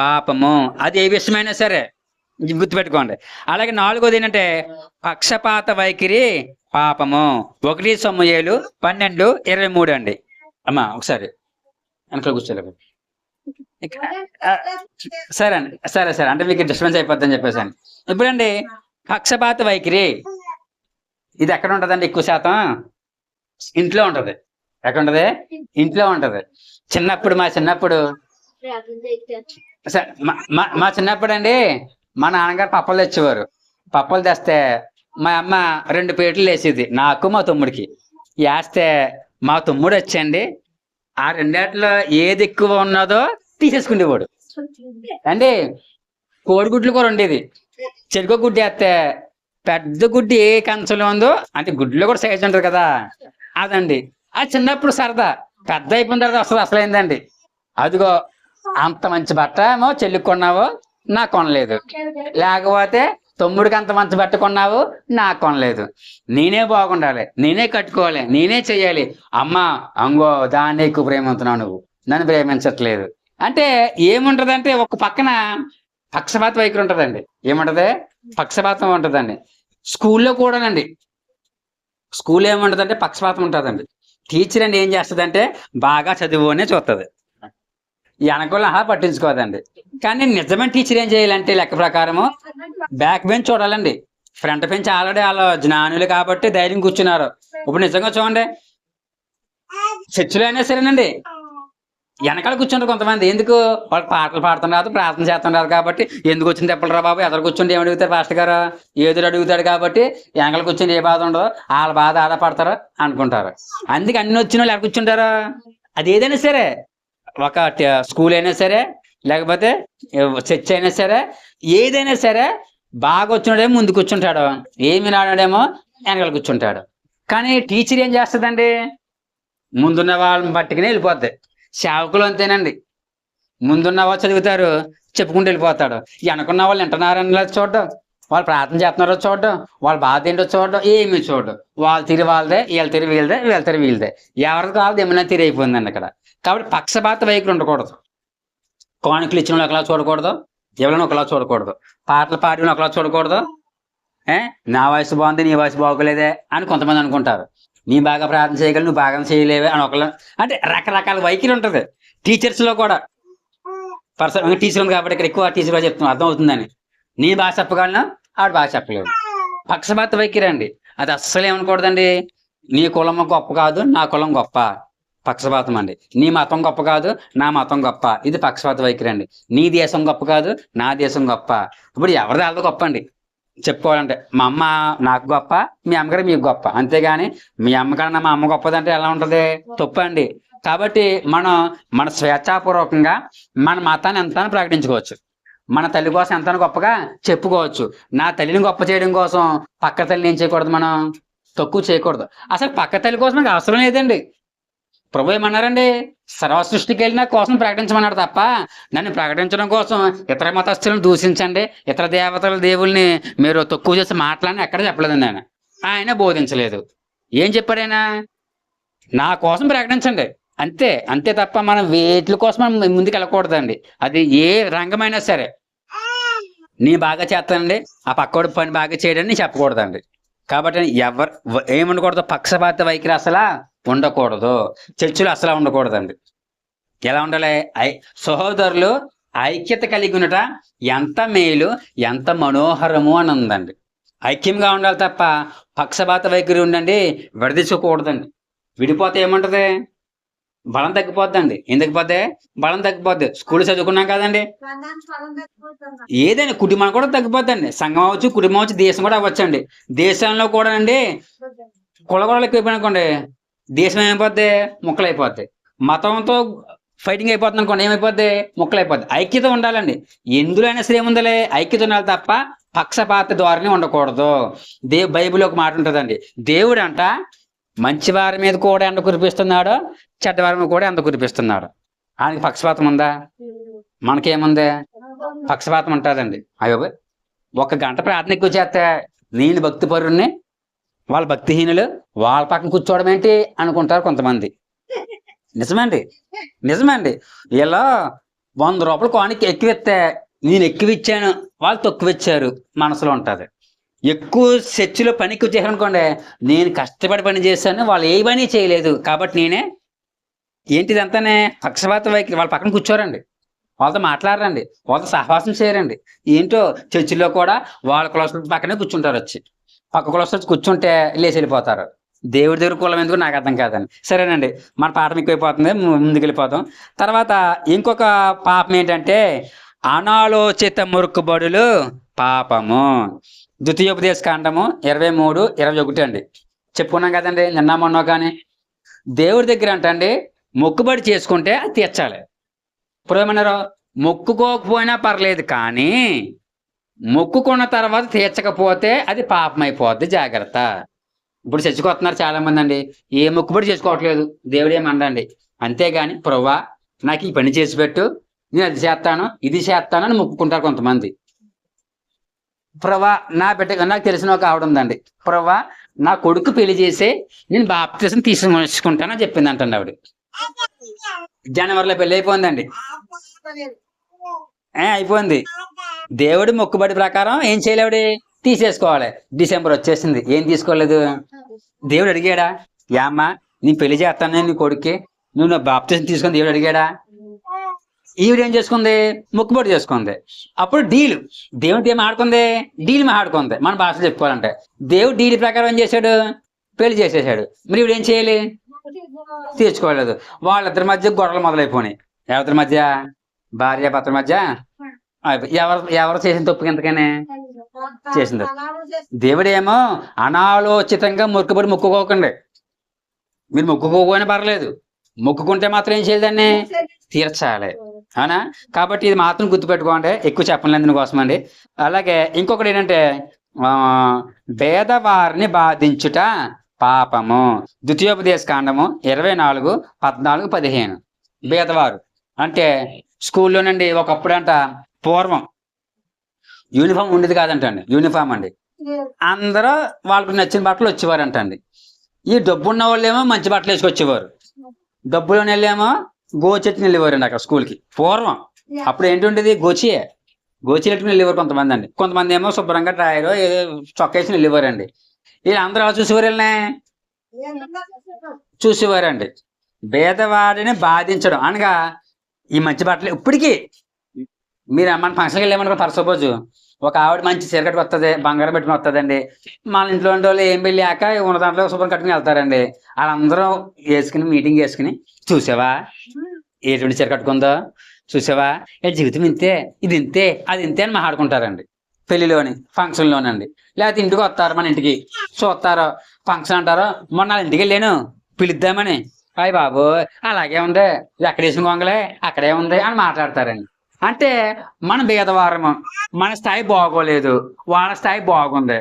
పాపము, అది ఏ విషయమైనా సరే గుర్తుపెట్టుకోండి. అలాగే నాలుగోది ఏంటంటే పక్షపాత వైఖరి పాపము. 1 సమూయేలు 12:23 అండి. అమ్మా ఒకసారి వెనకాల కూర్చోలేదు, సరే అండి, సరే అంటే మీకు డిస్టర్బెన్స్ అయిపోద్దని చెప్పేసాను. ఇప్పుడండి పక్షపాత వైఖరి ఇది ఎక్కడ ఉంటదండి, ఎక్కువ శాతం ఇంట్లో ఉంటది. ఎక్కడ ఉంటది, ఇంట్లో ఉంటది. మా చిన్నప్పుడు అండి మా నాన్నగారు పప్పలు తెచ్చేవారు. పప్పలు తెస్తే మా అమ్మ 2 ప్లేట్లు వేసేది, నాకు మా తమ్ముడికి వేస్తే మా తమ్ముడు వచ్చండి ఆ రెండేట్లో ఏది ఎక్కువ ఉన్నదో తీసేసుకునేవాడు అండి. కోడిగుడ్లు కూడా ఉండేది, చెరుకు గుడ్డు వేస్తే పెద్ద గుడ్డి ఏ కంచంలో ఉందో, అంటే గుడ్లో కూడా సైజు ఉంటుంది కదా అదండి. అది చిన్నప్పుడు సరదా, పెద్ద అయిపోయిన తర్వాత అసలు అసలైందండి. అదిగో అంత మంచి బట్ట ఏమో చెల్లికి కొన్నావో నాకు కొనలేదు, లేకపోతే తమ్ముడికి అంత మంచి బట్ట కొన్నావు నాకు కొనలేదు. నేనే బాగుండాలి, నేనే కట్టుకోవాలి, నేనే చెయ్యాలి. అమ్మా అంగో దాన్ని ఎక్కువ ప్రేమిస్తున్నావు, నువ్వు నన్ను ప్రేమించట్లేదు అంటే ఏముంటదంటే ఒక పక్కన పక్షపాత వైఖరి ఉంటదండి. ఏముంటది, పక్షపాతం ఉంటదండి. స్కూల్లో కూడానండి, స్కూల్లో ఏముంటదంటే పక్షపాతం ఉంటుందండి. టీచర్ అండి ఏం చేస్తుందంటే బాగా చదువునే చూస్తుంది, వెనకాల పట్టించుకోదండి. కానీ నిజమైన టీచర్ ఏం చేయాలంటే లెక్క ప్రకారము బ్యాక్ బెంచ్ చూడాలండి, ఫ్రంట్ బెంచ్ ఆల్రెడీ వాళ్ళ జ్ఞానులు కాబట్టి ధైర్యం కూర్చున్నారు. ఇప్పుడు నిజంగా చూడండి, చర్చిలో అయినా సరేనండి వెనకాల కూర్చుంటారు కొంతమంది. ఎందుకు, వాళ్ళు పాటలు పాడుతున్నారు, ప్రార్థన చేస్తున్నారు కాబట్టి ఎందుకు వచ్చింది తెప్పలరా బాబు, ఎదురు కూర్చుంటే ఏమి అడుగుతారు పాస్టర్ గారు, ఏదో అడుగుతాడు కాబట్టి వెనకాల కూర్చొని ఏ బాధ ఉండదు, వాళ్ళ బాధ ఆధారపడతారు అనుకుంటారు. అందుకే అన్ని వచ్చిన వాళ్ళు ఎక్కడ కూర్చుంటారు. అది ఏదైనా సరే, ఒక స్కూల్ అయినా సరే, లేకపోతే చర్చ్ అయినా సరే, ఏదైనా సరే బాగా వచ్చినాడేమో ముందు కూర్చుంటాడు, ఏమి రాడాడేమో వెనకాల కూర్చుంటాడు. కానీ టీచర్ ఏం చేస్తుందండి, ముందున్న వాళ్ళని పట్టుకుని వెళ్ళిపోద్ది. సేవకులు అంతేనండి, ముందున్న వాళ్ళు చదువుతారు, చెప్పుకుంటూ వెళ్ళిపోతాడు. వెనకున్న వాళ్ళు వింటున్నారని చూడడం, వాళ్ళు ప్రార్థన చేస్తున్నారో చూడడం, వాళ్ళ బాధ ఏంటో చూడడం, ఏమీ చూడడం. వాళ్ళ తిరిగి వాళ్ళదే, వీళ్ళ తిరిగి వీళ్ళదే, వీళ్ళ తిరిగి వీళ్ళదే, ఎవరికి వాళ్ళది ఏమైనా తిరిగి అయిపోయిందండి అక్కడ. కాబట్టి పక్షపాత వైఖరి ఉండకూడదు. కానుకలు ఇచ్చిన ఒకలా చూడకూడదు, ఎవరైనా ఒకలా చూడకూడదు, పాటలు పాడిన ఒకలా చూడకూడదు. నా వయసు బాగుంది నీ వయసు బాగోలేదే అని కొంతమంది అనుకుంటారు. నీ బాగా ప్రార్థన చేయగలవు, నువ్వు బాగా చేయలేవే అని ఒకళ్ళు, అంటే రకరకాల వైఖరి ఉంటుంది టీచర్స్లో కూడా. టీచర్ ఉంది కాబట్టి ఇక్కడ ఎక్కువ టీచర్గా చెప్తున్నాను, అర్థం అవుతుందని. నీ బాగా చెప్పగలను, ఆవిడ బాగా చెప్పలేదు. పక్షపాత వైఖరి అండి, అది అస్సలు ఏమనకూడదండి. నీ కులం గొప్ప కాదు, నా కులం గొప్ప, పక్షపాతం అండి. నీ మతం గొప్ప కాదు, నా మతం గొప్ప, ఇది పక్షపాత వైఖరి అండి. నీ దేశం గొప్ప కాదు, నా దేశం గొప్ప. ఇప్పుడు ఎవరిది వాళ్ళది గొప్ప అండి చెప్పుకోవాలంటే. మా అమ్మ నాకు గొప్ప, మీ అమ్మగారు మీకు గొప్ప, అంతేగాని మీ అమ్మకన్నా మా అమ్మ గొప్పదంటే ఎలా ఉంటుంది, తప్పు అండి. కాబట్టి మనం మన స్వేచ్ఛాపూర్వకంగా మన మతాన్ని ఎంత ప్రకటించుకోవచ్చు, మన తల్లి కోసం ఎంత గొప్పగా చెప్పుకోవచ్చు. నా తల్లిని గొప్ప చేయడం కోసం పక్క తల్లిని ఏం చేయకూడదు, మనం తక్కువ చేయకూడదు. అసలు పక్క తల్లి కోసం నాకు అవసరం లేదండి. ప్రభు ఏమన్నారండి, సర్వ సృష్టికి వెళ్ళి నా కోసం ప్రకటించమన్నాడు తప్ప నన్ను ప్రకటించడం కోసం ఇతర మతస్థులను దూషించండి, ఇతర దేవతల దేవుల్ని మీరు తక్కువ చేసి మాట్లాడని ఎక్కడ చెప్పలేదండి. ఆయన బోధించలేదు. ఏం చెప్పాడు ఆయన, నా కోసం ప్రకటించండి అంతే, అంతే తప్ప మనం వేట్ల కోసం మనం ముందుకు వెళ్ళకూడదండి. అది ఏ రంగమైనా సరే. నీ బాగా చేస్తానండి, ఆ పక్కోడి పని బాగా చేయడని చెప్పకూడదండి. కాబట్టి ఏముండకూడదు, పక్షపాత వైఖరి అసలు ఉండకూడదు. చర్చలు అసలు ఉండకూడదండి. ఎలా ఉండాలి, సహోదరులు ఐక్యత కలిగి ఉండట ఎంత మేలు, ఎంత మనోహరము అని ఉందండి. ఐక్యంగా ఉండాలి తప్ప పక్షపాత వైఖరి ఉండండి విడదీసుకోకూడదండి. విడిపోతే ఏముంటది, బలం తగ్గిపోద్దండి. ఎందుకు పోతే బలం తగ్గిపోద్ది. స్కూల్ చదువుకున్నాం కదండి, ఏదైనా కుటుంబం కూడా తగ్గిపోద్దండి. సంఘం అవ్వచ్చు, కుటుంబం అవ్వచ్చు, దేశం కూడా అవ్వచ్చండి. దేశంలో కూడా అండి కులగొడలు ఎక్కువైపోయిననుకోండి, దేశం ఏమైపోద్ది, ముక్కలైపోద్ది. మతంతో ఫైటింగ్ అయిపోతుంది అనుకోండి, ఏమైపోద్ది, ముక్కలైపోద్ది. ఐక్యత ఉండాలండి. ఎందులో అయినా సరే ఏముందలే, ఐక్యత ఉండాలి తప్ప పక్షపాత ధోరణి ఉండకూడదు. బైబిల్ ఒక మాట ఉంటుందండి, దేవుడు అంట మంచి వారి మీద కూడా ఎండ కురిపిస్తున్నాడు, చెడ్డవారి మీద కూడా ఎండ కురిపిస్తున్నాడు. ఆయనకి పక్షపాతం ఉందా, మనకేముంది, పక్షపాతం ఉంటుందండి. అయ్యో, 1 గంట ప్రార్థన ఎక్కువ చేస్తే నేను భక్తి పరుణ్ణి, వాళ్ళ భక్తిహీనులు వాళ్ళ పక్కన కూర్చోవడం ఏంటి అనుకుంటారు కొంతమంది. నిజమండి, నిజమండి. ఇలా 100 రూపాయలు కానికి ఎక్కువిస్తే నేను ఎక్కువ ఇచ్చాను, వాళ్ళు తక్కువ ఇచ్చారు మనసులో ఉంటుంది. ఎక్కువ చర్చిలో పని ఎక్కువ చేశాను అనుకోండి, నేను కష్టపడి పని చేశాను, వాళ్ళు ఏ పని చేయలేదు కాబట్టి నేనే ఏంటిదంతానే పక్షపాత వైఖరి. వాళ్ళ పక్కన కూర్చోరండి, వాళ్ళతో మాట్లాడరండి, వాళ్ళతో సహవాసం చేయరండి. ఏంటో చర్చిలో కూడా వాళ్ళ కులస్తుల పక్కనే కూర్చుంటారు, వచ్చి పక్క కులస్తులు కూర్చుంటే లేచి వెళ్ళిపోతారు. దేవుడి దగ్గర కులం ఎందుకు నాకు అర్థం కాదండి. సరేనండి, మన పాఠం ఎక్కువైపోతుంది, ముందుకు వెళ్ళిపోతాం. తర్వాత ఇంకొక పాపం ఏంటంటే అనాలోచిత మొక్కుబడులు పాపము. ద్వితీయోపదేశ కాండము 23:21 అండి. చెప్పుకున్నాం కదండి నిన్న మొన్న. కానీ దేవుడి దగ్గర అంటండి మొక్కుబడి చేసుకుంటే అది తీర్చాలి. ఇప్పుడు ఏమన్నారు, మొక్కుకోకపోయినా పర్లేదు కానీ మొక్కుకున్న తర్వాత తీర్చకపోతే అది పాపం అయిపోద్ది, జాగ్రత్త. ఇప్పుడు చర్చకొస్తున్నారు చాలా మంది అండి, ఏ మొక్కుబడి చేసుకోవట్లేదు, దేవుడు ఏమండండి. అంతేగాని ప్రభువా నాకు ఈ పని చేసి పెట్టు, నేను అది చేస్తాను ఇది చేస్తాను అని మొక్కుకుంటారు కొంతమంది. ప్రభువా నా బిడ్డ, నాకు తెలిసిన ఒక ఆవిడ ఉందండి, ప్రభువా నా కొడుకు పెళ్లి చేసి నేను బాప్తిసం తీసుకుంటానని చెప్పింది అంటండి ఆవిడ. జనవరిలో పెళ్లి అయిపోయిందండి, అయిపోయింది. దేవుడి మొక్కుబడి ప్రకారం ఏం చేయలేవిడి, తీసేసుకోవాలి. డిసెంబర్ వచ్చేసింది, ఏం తీసుకోలేదు. దేవుడు అడిగాడా, యామ్మా నేను పెళ్లి చేస్తాను నీ కొడుక్కి, నువ్వు నా బాప్తిసం తీసుకుని దేవుడు అడిగాడా? ఈవిడ ఏం చేసుకుంది, మొక్కుబడి చేసుకుంది. అప్పుడు డీలు, దేవుడికి ఏం ఆడుకుంది, డీల్ మాట్లాడుకుంది. మన భాషలో చెప్పుకోవాలంటే దేవుడు డీల్ ప్రకారం ఏం చేశాడు, పెళ్లి చేసేసాడు. మరి ఈవిడ ఏం చేయాలి, తీర్చుకోలేదు. వాళ్ళిద్దరి మధ్య గొడవలు మొదలైపోయినాయి. ఎవరి మధ్య, భార్య భర్తల మధ్య. ఎవరు చేసిన తప్పుకి ఎంతకనే చేసింది. దేవుడేమో అనాలోచితంగా మొక్కుబడి మొక్కుకోకండి. మీరు మొక్కుకోకపోయినా పర్లేదు, మొక్కుకుంటే మాత్రం ఏం చేయాలని తీర్చాలి, అవునా? కాబట్టి ఇది మాత్రం గుర్తుపెట్టుకోండి, ఎక్కువ చెప్పలేదు దీనికోసం అండి. అలాగే ఇంకొకటి ఏంటంటే భేదవారిని బాధించుట పాపము. ద్వితీయోపదేశ కాండము 24:14-15. భేదవారు అంటే స్కూల్లోనండి ఒకప్పుడంట, పూర్వం యూనిఫామ్ ఉండేది కాదంటండి. యూనిఫామ్ అండి, అందరూ వాళ్ళకు నచ్చిన బట్టలు వచ్చేవారంటండి. ఈ డబ్బున్న వాళ్ళేమో మంచి బట్టలు వేసుకొచ్చేవారు, డబ్బులోని వెళ్ళేమో గోచెట్టుని వెళ్ళేవారండి అక్కడ స్కూల్కి. పూర్వం అప్పుడు ఏంటుండేది, గోచీలు పెట్టుకుని వెళ్ళేవారు కొంతమంది అండి. కొంతమంది ఏమో శుభ్రంగా డ్రాయరో ఏదో చొక్కా వేసుకుని వెళ్ళేవారండి. వీళ్ళు అందరూ అలా చూసేవారు, వెళ్ళినా చూసేవారండి. భేదవాడిని బాధించడం అనగా ఈ మంచి బట్టలు. ఇప్పటికీ మీరు మన ఫంక్షన్కి వెళ్ళామనుకో, ఫర్ సపోజ్ ఒక ఆవిడ మంచి చీర కట్టుకు వస్తుంది, బంగారం పెట్టుకుని వస్తుందండి. మన ఇంట్లో ఉండే వాళ్ళు ఏం వెళ్ళాక ఉన్న దాంట్లో శుభ్రం కట్టుకుని వెళ్తారండి. వాళ్ళందరూ వేసుకుని మీటింగ్ వేసుకుని, చూసావా ఎటువంటి చీర కట్టుకుందో, చూసావా జీవితం ఇంతే, ఇది ఇంతే అది ఇంతే అని మాట్లాడుకుంటారండి. పెళ్లిలోని ఫంక్షన్లోనండి. లేకపోతే ఇంటికి వస్తారు, మన ఇంటికి చూస్తారు, ఫంక్షన్ అంటారు. మొన్న వాళ్ళ ఇంటికి వెళ్ళాను పిలుద్దామని, అయ్య బాబు అలాగే ఉంది, ఇది అక్కడ వేసిన గొంగలే అక్కడే ఉంది అని మాట్లాడతారండి. అంటే మన భేదవారము, మన స్థాయి బాగోలేదు, వాళ్ళ స్థాయి బాగుంది.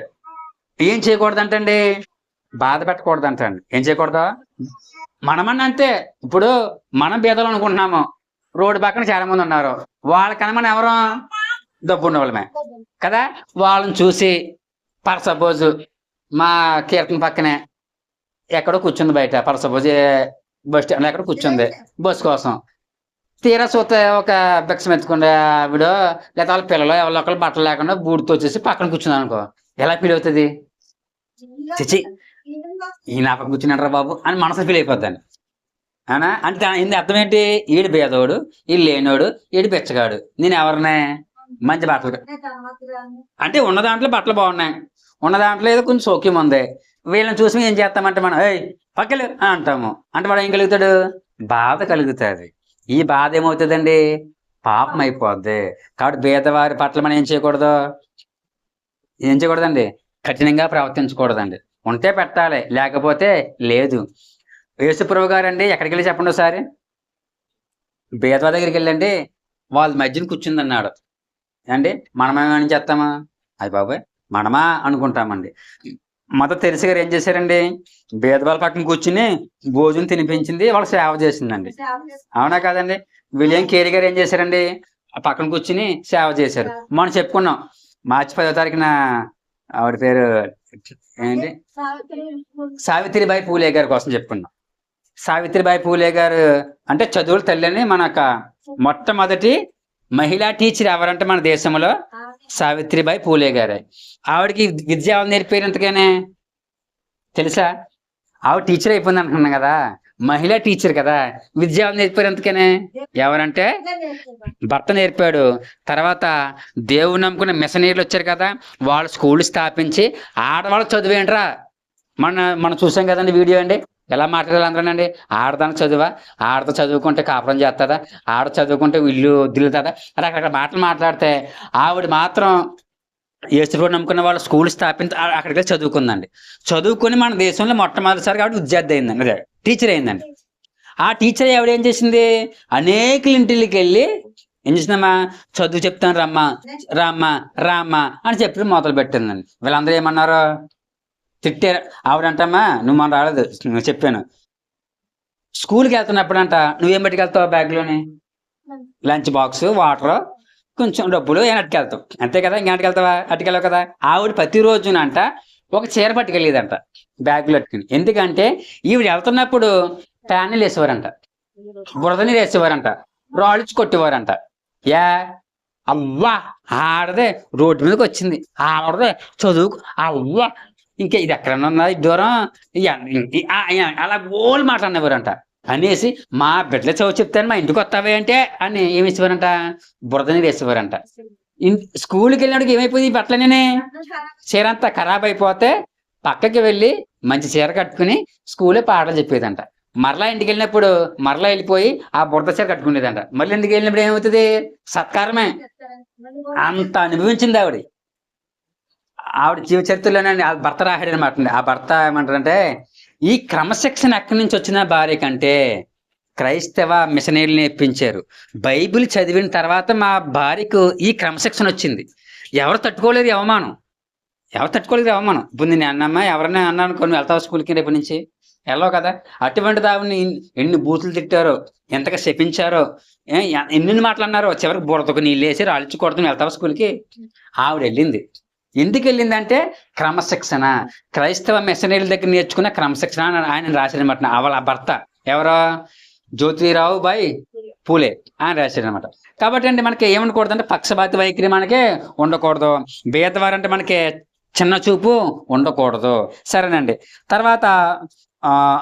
ఏం చేయకూడదంటండి? బాధ పెట్టకూడదంటండి. ఏం చేయకూడదు? మనమన్నా అంతే. ఇప్పుడు మనం బీదలు అనుకుంటున్నాము, రోడ్డు పక్కన చాలా మంది ఉన్నారు, వాళ్ళకన్నా మనం ఎవరు? డబ్బు ఉన్న వాళ్ళమే కదా. వాళ్ళని చూసి ఫర్ సపోజ్ మా కీర్తన పక్కనే ఎక్కడో కూర్చుంది బయట, ఫర్ సపోజ్ బస్ స్టాండ్ ఎక్కడ కూర్చుంది బస్ కోసం. తీరా చూస్తే ఒక భిక్షం ఎత్తుకుంటే ఆవిడ లేదా వాళ్ళ పిల్లలు ఎవరో ఒకళ్ళు బట్టలు లేకుండా బూడితో వచ్చేసి పక్కన కూర్చుంది అనుకో, ఎలా ఫీల్ అవుతుంది? చిచి, ఈ నా పక్కన కూర్చున్నాడు బాబు అని మనసు ఫీల్ అయిపోద్దాన్ని. అవునా? అంటే ఇంది అర్థం ఏంటి? ఈడు భేదోడు, ఈడు లేనోడు, ఈడు బిచ్చగాడు, నేను ఎవరినే? మంచి బట్టలు అంటే ఉన్న దాంట్లో బట్టలు బాగున్నాయి, ఉన్న దాంట్లో ఏదో కొంచెం సౌక్యం ఉంది, వీళ్ళని చూసి ఏం చేస్తామంటే మనం ఏయ్ పక్కలు అని అంటాము. అంటే వాడు ఏం కలుగుతాడు? బాధ కలుగుతుంది. ఈ బాధ ఏమవుతుందండి? పాపం అయిపోద్ది. కాబట్టి భేదవారి పట్ల మనం ఏం చేయకూడదు? ఏం చేయకూడదండి? కఠినంగా ప్రవర్తించకూడదండి. ఉంటే పెట్టాలి, లేకపోతే లేదు. యేసుప్రభు గారండి ఎక్కడికి వెళ్ళి చెప్పండి ఒకసారి. భేదవా దగ్గరికి వెళ్ళండి, వాళ్ళ మధ్యన కూర్చుందన్నాడు అండి. మనమేమని చేస్తామా? అది బాబాయ్ మనమా అనుకుంటామండి. మదర్ తెరిసే గారు ఏం చేశారండి? భేదవాళ్ళ పక్కన కూర్చుని భోజనం తినిపించింది, వాళ్ళు సేవ చేసిందండి. అవునా కాదండి? విలియం కేరీ గారు ఏం చేశారండి? ఆ పక్కన కూర్చుని సేవ చేశారు. మనం చెప్పుకున్నాం మార్చి 10వ తారీఖున ఆవిడ పేరు ఏంటి, సావిత్రిబాయి పూలే గారి కోసం చెప్పుకున్నాం. సావిత్రిబాయి పూలే గారు అంటే చదువుల తల్లి అని మన మొట్టమొదటి మహిళా టీచర్ ఎవరంటే మన దేశంలో సావిత్రిబాయి పూలే గారే. ఆవిడకి విద్య ఎవరు నేర్పారు ఎంతగానే తెలుసా? ఆవిడ టీచర్ అయిపోయింది అనుకున్నాం కదా, మహిళా టీచర్ కదా, విద్య ఎవరు నేర్పారు ఎంతగానే? ఎవరంటే భర్త నేర్పాడు. తర్వాత దేవుడు నమ్ముకున్న మిషనరీలు వచ్చారు కదా, వాళ్ళు స్కూల్ స్థాపించి ఆడవాళ్ళకి చదివేంట్రా. మనం చూసాం కదండి వీడియో అండి, ఎలా మాట్లాడాలి అందరూనండి. ఆడదానికి చదువా, ఆడతో చదువుకుంటే కాపురం చేస్తుందా, ఆడ చదువుకుంటే ఇల్లు దిల్లుతుందా, అక్కడ మాటలు మాట్లాడితే ఆవిడ మాత్రం యేసుప్రభువు నమ్ముకున్న వాళ్ళు స్కూల్ స్థాపించి అక్కడికి చదువుకుందండి. చదువుకుని మన దేశంలో మొట్టమొదటిసారిగా ఆవిడ విద్యార్థి అయిందండి, అదే టీచర్ అయిందండి. ఆ టీచర్ ఆవిడ ఏం చేసింది? అనేక ఇంటికి వెళ్ళి ఏం చేసిందమ్మా, చదువు చెప్తాను రమ్మా రామ్మా రామ్మా అని చెప్పి మొదలు పెట్టిందండి. వీళ్ళందరూ ఏమన్నారు? తిట్టారు. ఆవిడంటమ్మా నువ్వు మనం రాలేదు, నువ్వు చెప్పాను స్కూల్కి వెళ్తున్నప్పుడు అంట నువ్వేం పట్టుకెళ్తావు బ్యాగ్లోని? లంచ్ బాక్స్, వాటర్, కొంచెం డబ్బులు ఏం అట్టుకెళ్తావు అంతే కదా, ఇంకా అట్టుకెళ్తావా? అట్టుకెళ్ళవు కదా. ఆవిడ ప్రతిరోజునంట ఒక చీర పట్టుకెళ్ళేదంట బ్యాగ్లో అట్టుకుని. ఎందుకంటే ఈవిడ వెళ్తున్నప్పుడు ప్యాన్లు వేసేవారంట, బురద నీరు వేసేవారంట, రాళ్ళుచ్చి కొట్టేవారంట. యా అవ్వా ఆడదే రోడ్డు మీదకి వచ్చింది, ఆడదే చదువు అవ్వా ఇంకా ఇది ఎక్కడన్నా ఉన్నది దూరం అలా గోలు మాట్లాడినవారంట. అనేసి మా బిడ్డల చదువు చెప్తాను మా ఇంటికి వస్తావే అంటే అని ఏమి ఇచ్చేవారంట? బురద నీరు వేసేవారంట. స్కూల్కి వెళ్ళినప్పుడు ఏమైపోయింది? ఈ బట్టలనే చీర అంతా ఖరాబ్ అయిపోతే పక్కకి వెళ్ళి మంచి చీర కట్టుకుని స్కూలే పాటలు చెప్పేదంట. మరలా ఇంటికి వెళ్ళినప్పుడు మరలా వెళ్ళిపోయి ఆ బురద చీర కట్టుకునేదంట. మళ్ళీ ఇంటికి వెళ్ళినప్పుడు ఏమవుతుంది? సత్కారమే. అంత అనుభవించింది ఆవిడ. ఆవిడ జీవ చరిత్రలోనే ఆ భర్త రాహాడు అనమాట. ఆ భర్త ఏమంటారంటే ఈ క్రమశిక్షణ ఎక్కడి నుంచి వచ్చిన భార్య కంటే క్రైస్తవ మిషనరీలు నేర్పించారు. బైబిల్ చదివిన తర్వాత మా భార్యకు ఈ క్రమశిక్షణ వచ్చింది. ఎవరు తట్టుకోలేదు అవమానం, ఎవరు తట్టుకోలేదు అవమానం. ఇప్పుడు నేను అన్నమ్మా ఎవరైనా అన్నాను కొన్ని వెళ్తావు స్కూల్కి రేపు నుంచి వెళ్ళవు కదా. అటువంటిది ఆవిడని ఎన్ని బూతులు తిట్టారో, ఎంతగా శపించారో, ఎన్ని మాట్లాడినారో. చివరికి బురదకు నీళ్ళు వేసి రాళ్ళిచ్చి కొడుతుని వెళ్తావా స్కూల్కి? ఆవిడ వెళ్ళింది. ఎందుకు వెళ్ళిందంటే క్రమశిక్షణ, క్రైస్తవ మిషనరీల దగ్గర నేర్చుకున్న క్రమశిక్షణ అని ఆయన రాశారనమాట. వాళ్ళ భర్త ఎవరో జ్యోతిరావు బాయ్ పూలే ఆయన రాశారనమాట. కాబట్టి అండి మనకి ఏమనకూడదు అంటే పక్షపాతి వైఖరి మనకి ఉండకూడదు, భేదవారంటే మనకి చిన్న చూపు ఉండకూడదు. సరేనండి. తర్వాత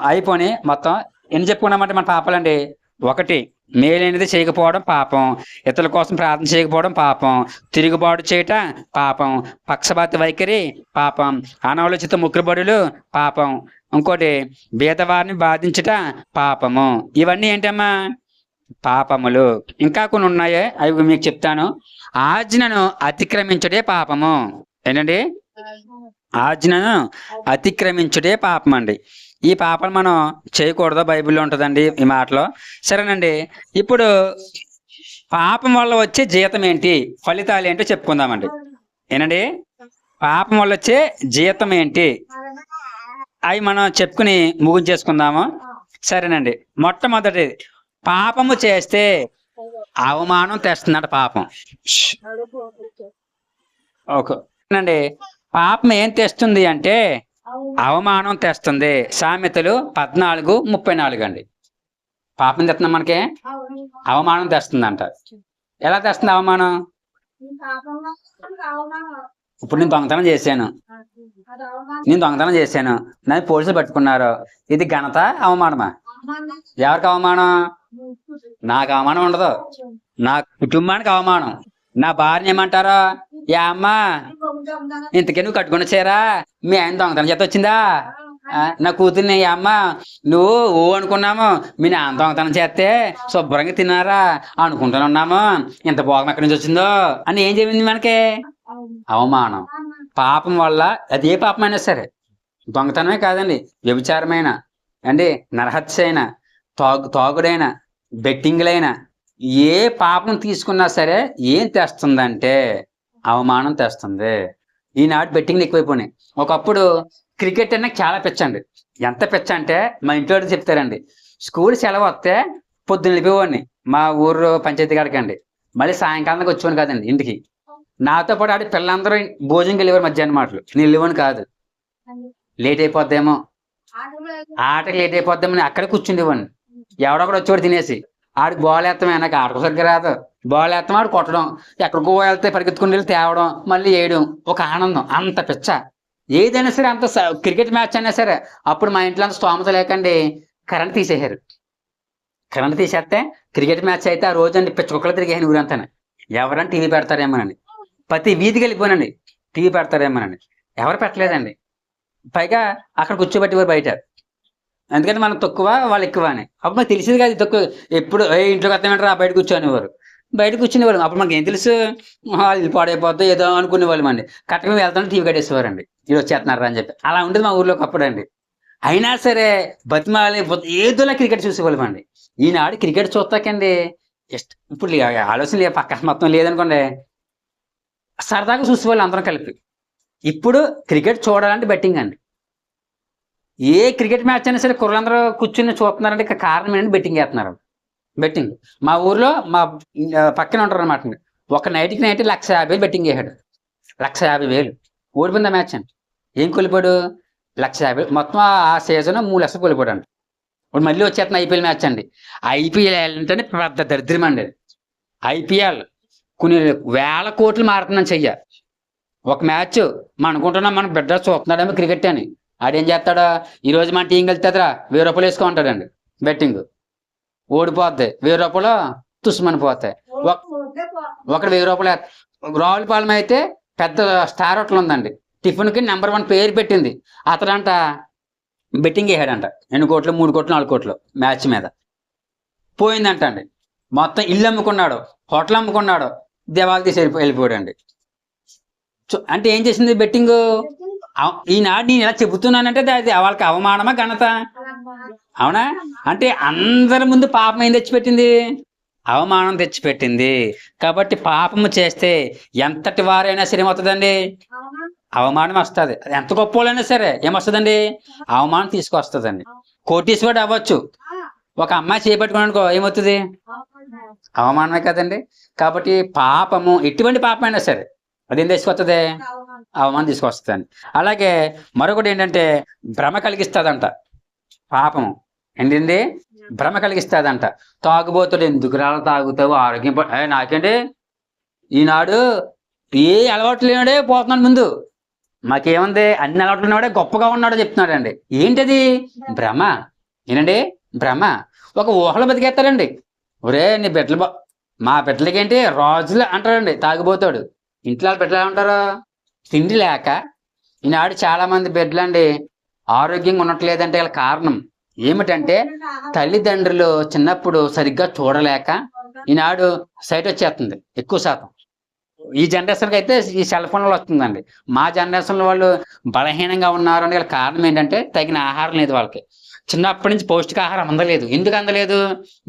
అయిపోయి మొత్తం ఎన్ని చెప్పుకున్నామంటే మన పాపాలండి. ఒకటి, మేలైనది చేయకపోవడం పాపం, ఇతరుల కోసం ప్రార్థన చేయకపోవడం పాపం, తిరుగుబాటు చేయట పాపం, పక్షపాతి వైఖరి పాపం, అనాలోచిత ముక్కుబడులు పాపం, ఇంకోటి భేదవారిని బాధించట పాపము. ఇవన్నీ ఏంటమ్మా? పాపములు. ఇంకా కొన్ని ఉన్నాయి, అవి మీకు చెప్తాను. ఆజ్ఞను అతిక్రమించుటే పాపము. ఏంటండి? ఆజ్ఞను అతిక్రమించుటే పాపం అండి. ఈ పాపాలు మనం చేయకూడదు, బైబిల్లో ఉంటుందండి ఈ మాటలో. సరేనండి, ఇప్పుడు పాపం వల్ల వచ్చే జీతం ఏంటి, ఫలితాలు ఏంటో చెప్పుకుందామండి. ఏనండి, పాపం వల్ల వచ్చే జీతం ఏంటి అవి మనం చెప్పుకుని ముగించేసుకుందాము. సరేనండి, మొట్టమొదటి, పాపము చేస్తే అవమానం తెస్తుందట పాపం. ఓకేనండి, పాపం ఏం తెస్తుంది అంటే అవమానం తెస్తుంది. సామెతలు 14:34 అండి. పాపం తెస్తున్నా మనకి అవమానం తెస్తుందంట. ఎలా తెస్తుంది అవమానం? ఇప్పుడు నేను దొంగతనం చేశాను, నన్ను పోలీసులు పట్టుకున్నారు. ఇది ఘనత అవమానమా? ఎవరికి అవమానం? నాకు అవమానం ఉండదు, నా కుటుంబానికి అవమానం. నా భార్య ఏమంటారో, యా అమ్మా ఇంతకీ నువ్వు కట్టుకుని చేరా, మీ ఆయన దొంగతనం చేత వచ్చిందా? నా కూతుర్ని, అమ్మ నువ్వు అనుకున్నాము, మీ నాన్న దొంగతనం చేస్తే శుభ్రంగా తిన్నారా అనుకుంటూనే ఉన్నాము, ఇంత భోగం ఎక్కడి నుంచి వచ్చిందో అని ఏం చెప్పింది మనకి? అవమానం. పాపం వల్ల అది ఏ పాపమైనా సరే, దొంగతనమే కాదండి, వ్యభిచారమైన అండి, నరహత్య అయినా, తాగుడైనా, బెట్టింగ్లైనా, ఏ పాపం తీసుకున్నా సరే ఏం తెస్తుందంటే అవమానం తెస్తుంది. ఈనాడు బెట్టింగ్లు ఎక్కువైపోయినాయి. ఒకప్పుడు క్రికెట్ అనే చాలా పిచ్చండి. ఎంత పిచ్చ అంటే మా ఇంట్లో చెప్తారండి, స్కూల్ సెలవు వస్తే పొద్దున్న వెళ్ళిపోయేవాడిని మా ఊరు పంచాయతీ కాడికండి. మళ్ళీ సాయంకాలానికి వచ్చేవాడిని కాదండి ఇంటికి. నాతో పాటు ఆడి పిల్లలందరూ భోజనంకి వెళ్ళేవారు మధ్యాహ్నం మాటలు. నేను వెళ్ళేవాడిని కాదు, లేట్ అయిపోద్దేమో, ఆటకి లేట్ అయిపోద్దామని అక్కడే కూర్చుండేవాడిని. ఎవడొకడు వచ్చేవాడు తినేసి, ఆడికి బాల్ వేస్తామే, నాకు ఆటకు సరిగ్గా రాదు, బాల్ వేస్తాం ఆడు కొట్టడం, ఎక్కడికో వెళ్తే పరిగెత్తుకుని వెళ్ళి తేవడం, మళ్ళీ వేయడం, ఒక ఆనందం. అంత పిచ్చ ఏదైనా సరే, అంత క్రికెట్ మ్యాచ్ అయినా సరే. అప్పుడు మా ఇంట్లో అంత స్తోమత లేకండి కరెంట్ తీసేశారు. కరెంట్ తీసేస్తే క్రికెట్ మ్యాచ్ అయితే ఆ రోజు అండి పిచ్చొక్కలు తిరిగాను ఊరంతా. ఎవరైనా టీవీ పెడతారేమోనండి, ప్రతి వీధికి వెళ్ళిపోయానండి, టీవీ పెడతారేమోనండి. ఎవరు పెట్టలేదండి. పైగా అక్కడ కూర్చోబెట్టేవారు బయట, ఎందుకంటే మనం తక్కువ వాళ్ళు ఎక్కువ అని. అప్పుడు మనకు తెలిసింది కాదు తక్కువ. ఎప్పుడు ఇంట్లోకి వస్తామంటారా బయట కూర్చొనేవారు, బయట కూర్చునేవాళ్ళు. అప్పుడు మనకి ఏం తెలుసు, వాళ్ళు పాడైపోద్దో ఏదో అనుకునేవాళ్ళం అండి. కరెక్ట్గా వెళ్తాను టీవీ కట్టేసేవారండి, ఇది వచ్చేస్తున్నారా అని చెప్పి. అలా ఉండేది మా ఊర్లోకి అప్పుడు అండి. అయినా సరే బతిమాలి ఏదోలా క్రికెట్ చూసేవాళ్ళం అండి. ఈనాడు క్రికెట్ చూస్తాకండి ఇప్పుడు ఆలోచన పక్క మొత్తం లేదనుకోండి, సరదాగా చూసేవాళ్ళు అందరం కలిపి. ఇప్పుడు క్రికెట్ చూడాలంటే బెట్టింగ్ అండి. ఏ క్రికెట్ మ్యాచ్ అయినా సరే కుర్రలందరూ కూర్చుని చూస్తున్నారంటే ఇక్కడ కారణం ఏంటంటే బెట్టింగ్ వేస్తున్నారు. బెట్టింగ్. మా ఊర్లో మా పక్కన ఉంటారు అనమాట, ఒక నైట్కి నైట్ 1,50,000 బెట్టింగ్ వేసాడు. 1,50,000 ఓడిపోయింది ఆ మ్యాచ్ అండి. ఏం కోల్పోయాడు? 1,50,000. మొత్తం ఆ సీజన్ 3 లక్షలు కోల్పోయాడు అండి. ఇప్పుడు మళ్ళీ వచ్చేస్తున్న ఐపీఎల్ మ్యాచ్ అండి. ఐపీఎల్ అంటే పెద్ద దరిద్రం అండి. ఐపీఎల్ కొన్ని వేల కోట్లు మారుతుందని చెయ్య. ఒక మ్యాచ్ మనం అనుకుంటున్నాం, మనకు బిడ్డ చూస్తున్నాడేమో క్రికెట్ అని. ఆడేం చేస్తాడా, ఈరోజు మన టీం వెళ్తుందిరా 1,000 రూపాయలు వేసుకో ఉంటాడండి. బెట్టింగ్ ఓడిపోద్ది, 1,000 రూపాయలు తుస్సుమని పోతాయి. ఒకటి 1,000 రూపాయలు. రావులపాలెం అయితే పెద్ద స్టార్ హోటల్ ఉందండి, టిఫిన్కి నెంబర్ 1 పేరు పెట్టింది. అతడంట బెట్టింగ్ వేసాడంట 2 కోట్లు 3 కోట్లు 4 కోట్లు మ్యాచ్ మీద. పోయిందంట అండి. మొత్తం ఇల్లు అమ్ముకున్నాడు, హోటల్ అమ్ముకున్నాడు, దేవాలు తీసి వెళ్ళిపోయాడండి. అంటే ఏం చేసింది బెట్టింగ్? ఈనాడు నేను ఇలా చెబుతున్నానంటే అది వాళ్ళకి అవమానమా ఘనత? అవునా? అంటే అందరి ముందు పాపం ఏం తెచ్చిపెట్టింది? అవమానం తెచ్చిపెట్టింది. కాబట్టి పాపము చేస్తే ఎంతటి వారైనా సరే ఏమవుతుందండి? అవమానం వస్తుంది. ఎంత గొప్ప వాళ్ళైనా సరే ఏమొస్తుందండి? అవమానం తీసుకొస్తుందండి. కోటీశ్వరుడు అవ్వచ్చు, ఒక అమ్మాయి చేపట్టుకున్నానుకో ఏమవుతుంది? అవమానమే కదండి. కాబట్టి పాపము, ఎటువంటి పాపమైనా సరే అదేం తీసుకొస్తుంది? అవమానం తీసుకొస్తుంది. అలాగే మరొకటి ఏంటంటే భ్రమ కలిగిస్తుందంట పాపము. ఏంటండి? భ్రమ కలిగిస్తుందంట. తాగుబోతుడు, ఎందుకు రాళ్ళు తాగుతావు, ఆరోగ్యం నాకేంటి, ఈనాడు ఏ అలవాట్లు లేనాడే పోతున్నాడు, ముందు మాకేముంది అన్ని అలవాట్లు ఉన్నాడే గొప్పగా ఉన్నాడో చెప్తున్నాడండి. ఏంటది? భ్రమ. ఏనండి? భ్రమ. ఒక ఊహలో బతికేస్తాడండి. ఒరే నీ బిడ్డలు మా బిడ్డలకేంటి రాజులు అంటాడండి తాగుబోతాడు. ఇంట్లో బిడ్డలు ఏమంటారు? తిండి లేక. ఈనాడు చాలా మంది బిడ్డలండి ఆరోగ్యంగా ఉండట్లేదంటే గల కారణం ఏమిటంటే తల్లిదండ్రులు చిన్నప్పుడు సరిగ్గా చూడలేక ఈనాడు సైట్ వచ్చేస్తుంది ఎక్కువ శాతం. ఈ జనరేషన్కి అయితే ఈ సెల్ ఫోన్లో వస్తుందండి. మా జనరేషన్లో వాళ్ళు బలహీనంగా ఉన్నారు అంటే కారణం ఏంటంటే తగిన ఆహారం లేదు వాళ్ళకి. చిన్నప్పటి నుంచి పౌష్టికాహారం అందలేదు. ఎందుకు అందలేదు?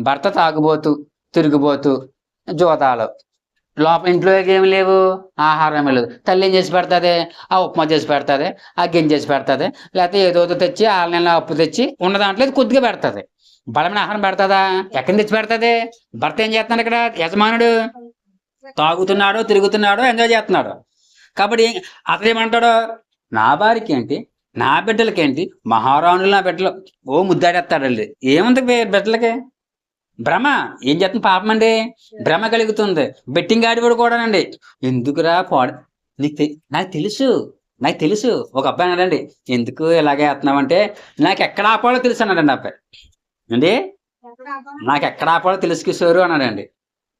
భర్త తాగుబోతు, తిరుగుబోతు, జోదాలు. లోపల ఇంట్లో ఏమి లేవు, ఆహారం ఏమి లేదు. తల్లి ఏం చేసి పెడతాది? ఆ ఉప్మా చేసి పెడతాది, ఆ గింజ చేసి పెడతాది, లేకపోతే ఏదో తెచ్చి 6 నెలల అప్పు తెచ్చి ఉన్న దాంట్లో కొద్దిగా పెడతాది. బలమైన ఆహారం పెడతాదా? ఎక్కడి తెచ్చి పెడతాది? భర్త ఏం చేస్తున్నాడు ఇక్కడ? యజమానుడు తాగుతున్నాడు, తిరుగుతున్నాడు, ఎంజాయ్ చేస్తున్నాడు. కాబట్టి అతను ఏమంటాడు? నా భార్యకి ఏంటి, నా బిడ్డలకేంటి, మహారాణులు నా బిడ్డలు ఓ ముద్దాడేస్తాడండి. ఏముంది బిడ్డలకి? భ్రమ. ఏం చేస్తుంది? పాపం అండి. భ్రమ కలుగుతుంది. బెట్టింగ్ ఆడివాడు కూడానండి. ఎందుకురా పాడు, నాకు తెలుసు, నాకు తెలుసు. ఒక అబ్బాయి అన్నాడండి, ఎందుకు ఇలాగే వేస్తున్నావంటే నాకు ఎక్కడ ఆపాలో తెలుసు అన్నాడండి అబ్బాయి. అండి నాకు ఎక్కడ ఆపాలో తెలుసు కిషోరు అన్నాడండి.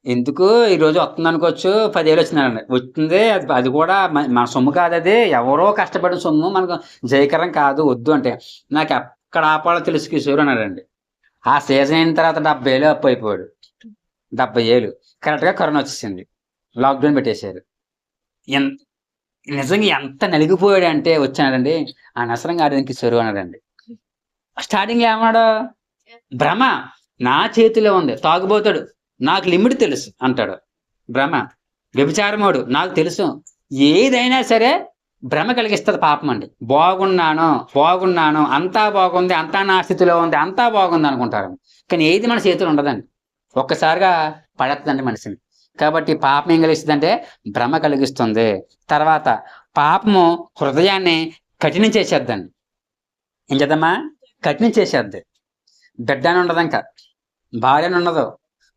ఎందుకు ఈరోజు వస్తుంది అనుకోవచ్చు, 10,000 వచ్చిందండి. వచ్చింది అది కూడా మన సొమ్ము కాదు, అది ఎవరో కష్టపడిన సొమ్ము, మనకు జయకరం కాదు, వద్దు అంటే నాకు ఎక్కడ ఆపాలో తెలుసు కిషోరు అన్నాడండి. ఆ సీజన్ అయిన తర్వాత 70,000 అప్పు అయిపోయాడు. 70,000 కరెక్ట్గా కరోనా వచ్చేసింది, లాక్డౌన్ పెట్టేశారు. నిజంగా ఎంత నలిగిపోయాడు అంటే వచ్చాడండి. ఆ నసరంగా ఆడడానికి కిషోరు అన్నాడండి. స్టార్టింగ్ ఏమన్నాడు? భ్రమ. నా చేతిలో ఉంది. తాగుబోతాడు, నాకు లిమిట్ తెలుసు అంటాడు. భ్రమ. వ్యభిచారమోడు, నాకు తెలుసు. ఏదైనా సరే భ్రమ కలిగిస్తుంది పాపం అండి. బాగున్నాను, అంతా బాగుంది, అంతా నా స్థితిలో ఉంది, అంతా బాగుంది అనుకుంటారు. కానీ ఏది మన చేతిలో ఉండదండి. ఒక్కసారిగా పడేస్తుందండి మనిషిని. కాబట్టి పాపం ఏం కలిగిస్తుందంటే భ్రమ కలిగిస్తుంది. తర్వాత పాపము హృదయాన్ని కఠినం చేసేద్దండి. ఏం చేద్దామా? కఠినం చేసేద్ది. బిడ్డ అని ఉండదు, ఇంకా భార్య అని ఉండదు,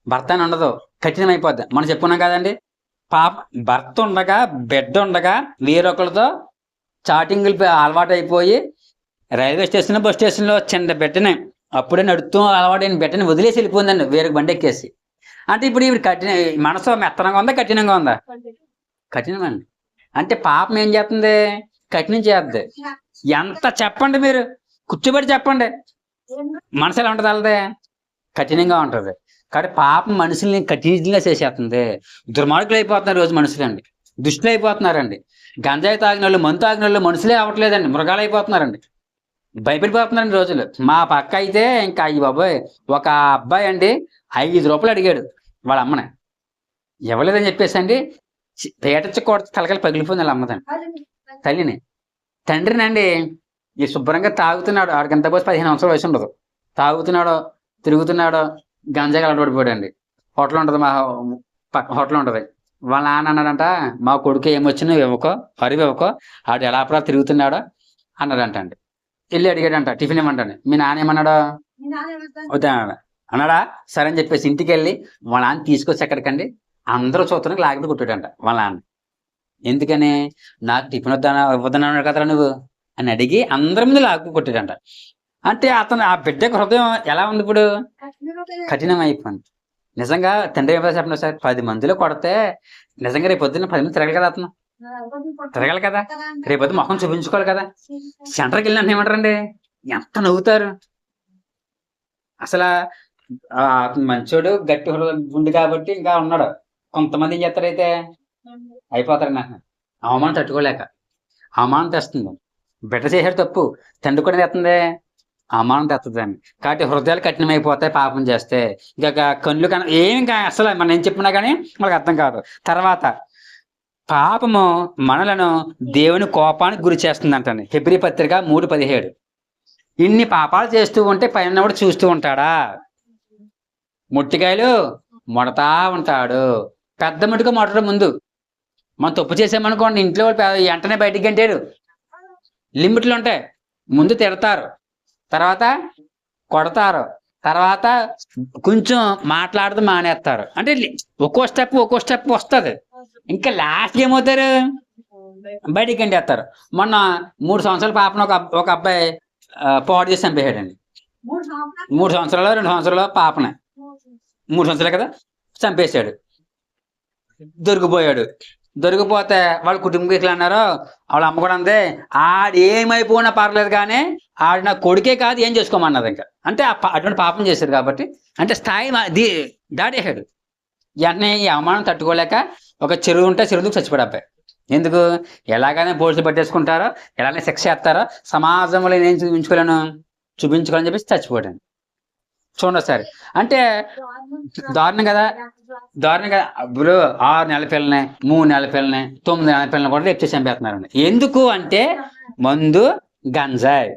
భర్త అని ఉండదు, కఠినం అయిపోద్ది. మనం చెప్పుకున్నాం కదండి, పాప భర్త ఉండగా బిడ్డ ఉండగా వేరొకరితో చాటింగులు అలవాటు అయిపోయి రైల్వే స్టేషన్ బస్ స్టేషన్లో చిన్న బిడ్డని అప్పుడే నడుస్తూ అలవాటైన బిడ్డని వదిలేసి వెళ్ళిపోయిందండి వేరొక బండి ఎక్కేసి. అంటే ఇప్పుడు ఇవి మనసు మెత్తనంగా ఉందా, కఠినంగా ఉందా? కఠినం అండి. అంటే పాపం ఏం చేస్తుంది? కఠినం చేస్తుంది. ఎంత చెప్పండి, మీరు కూర్చోబెట్టి చెప్పండి, మనసు ఎలా ఉంటుంది? అల్లదే కఠినంగా ఉంటుంది. కాబట్టి పాపం మనుషుల్ని కఠినంగా చేసేస్తుంది. దుర్మార్గులు అయిపోతున్నారు రోజు మనుషులండి, దుష్టులు అయిపోతున్నారండి. గంజాయి తాగిన వాళ్ళు, మందు తాగిన వాళ్ళు మనుషులే అవ్వట్లేదండి, మృగాలు అయిపోతున్నారండి. భయపడిపోతున్నారండి రోజులు. మా పక్క అయితే ఇంకా అయ్యి బాబోయ్, ఒక అబ్బాయి అండి 5 రూపాయలు అడిగాడు వాళ్ళ అమ్మని, ఇవ్వలేదని చెప్పేసి అండి పేటచ్చి కొడ తలకలు పగిలిపోయింది వాళ్ళ అమ్మదండి, తల్లిని. తండ్రినండి ఈ శుభ్రంగా తాగుతున్నాడు, ఆడికి ఎంత పోసి 15 సంవత్సరాల వయసు ఉండదు, తాగుతున్నాడు, తిరుగుతున్నాడు, గంజాకి అలవాటు అండి. హోటల్ ఉంటుంది, మా హోటల్ ఉంటుంది. వాళ్ళ నాన్న అన్నాడంట, మా కొడుకు ఏమొచ్చినా ఇవ్వకో, అరువు ఇవ్వకో, ఆడు ఎలా అప్పుడా తిరుగుతున్నాడో అన్నాడంట అండి. వెళ్ళి అడిగాడంట, టిఫిన్ ఇవ్వమంటాను. మీ నాన్న ఏమన్నాడు? వద్దా అన్నాడా? సరే అని చెప్పేసి ఇంటికి వెళ్ళి వాళ్ళ నాన్న తీసుకొచ్చి ఎక్కడికండి అందరూ చూస్తున్నానికి లాగితే కొట్టాడంట వాళ్ళ నాన్న. ఎందుకని? నాకు టిఫిన్ ఇవ్వద్దన్నాడు కదరా నువ్వు అని అడిగి అందరి ముందు లాగు కొట్టాడంట. అంటే అతను ఆ బిడ్డకు హృదయం ఎలా ఉంది ఇప్పుడు? కఠినం అయిపోయింది. నిజంగా తండ్రి ఏమైనా చెప్పండి సార్, 10 మందిలో కొడితే నిజంగా రేపు పొద్దున్న 10 మంది తిరగలి కదా, అతను తిరగాలి కదా, రేపొద్దు మొహం చూపించుకోవాలి కదా. సెంటర్కి వెళ్ళినట్టు ఏమంటారండి, ఎంత నవ్వుతారు అసలు. మంచోడు గట్టి హృదయం ఉంది కాబట్టి ఇంకా ఉన్నాడు. కొంతమంది ఏం చేస్తారైతే అయిపోతారు, నాకు అవమానం తట్టుకోలేక అవమానం తెస్తుంది. బిడ్డ చేసాడు తప్పు, తండ్రి కూడా తెస్తుంది, అవమానం తెస్తుందండి. కాబట్టి హృదయాలు కఠినమైపోతాయి పాపం చేస్తే. ఇంకా కళ్ళు ఏం అసలు మనం ఏం చెప్పినా కానీ మనకు అర్థం కాదు. తర్వాత పాపము మనలను దేవుని కోపానికి గురి చేస్తుంది అంటండి. హెబ్రీ పత్రిక 3:17. ఇన్ని పాపాలు చేస్తూ ఉంటే పైన కూడా చూస్తూ ఉంటాడా? ముట్టికాయలు మొడతా ఉంటాడు. పెద్ద ముట్టుగా మొట్టడం ముందు మనం తప్పు చేసామనుకోండి, ఇంట్లో వెంటనే బయటికి గంటాడు. లిమిట్లు ఉంటాయి. ముందు తిడతారు, తర్వాత కొడతారు, తర్వాత కొంచెం మాట్లాడుతూ మానేస్తారు. అంటే ఒక్కో స్టెప్ వస్తుంది. ఇంకా లాస్ట్ ఏమవుతారు? బయటికి గంటేస్తారు. మొన్న 3 సంవత్సరాల పాపను ఒక అబ్బాయి పాడు చేసి చంపేశాడండి. 3 సంవత్సరాలు 2 సంవత్సరాలు పాపనే, 3 సంవత్సరాలు కదా, చంపేశాడు. దొరికిపోయాడు. దొరికిపోతే వాళ్ళ కుటుంబీకులు అన్నారు, వాళ్ళ అమ్మ కూడా అంతే, ఆడు ఏమైపోయినా పర్లేదు కానీ ఆడు నా కొడుకే కాదు, ఏం చేసుకోమన్నది. ఇంకా అంటే అటువంటి పాపం చేశాడు కాబట్టి, అంటే స్థాయి దాటేశాడు. వెంటనే ఈ అవమానం తట్టుకోలేక ఒక చెరువు ఉంటే చెరువుకు చచ్చిపోయాడు అబ్బాయి. ఎందుకు? ఎలాగైనా పోలీసులు పట్టేసుకుంటారో, ఎలాగైనా శిక్ష చేస్తారో, సమాజంలో నేను చూపించుకోవాలని చెప్పేసి చచ్చిపోయాడు. చూడండి ఒకసారి. అంటే దారుణం కదా, దారుణం కదా. ఇప్పుడు 6 నెలల పిల్లని, 3 నెలల పిల్లని, 9 నెలల పిల్లని కూడా రేపు చేసి చంపేస్తున్నారండి. ఎందుకు అంటే మందు, గంజాయి.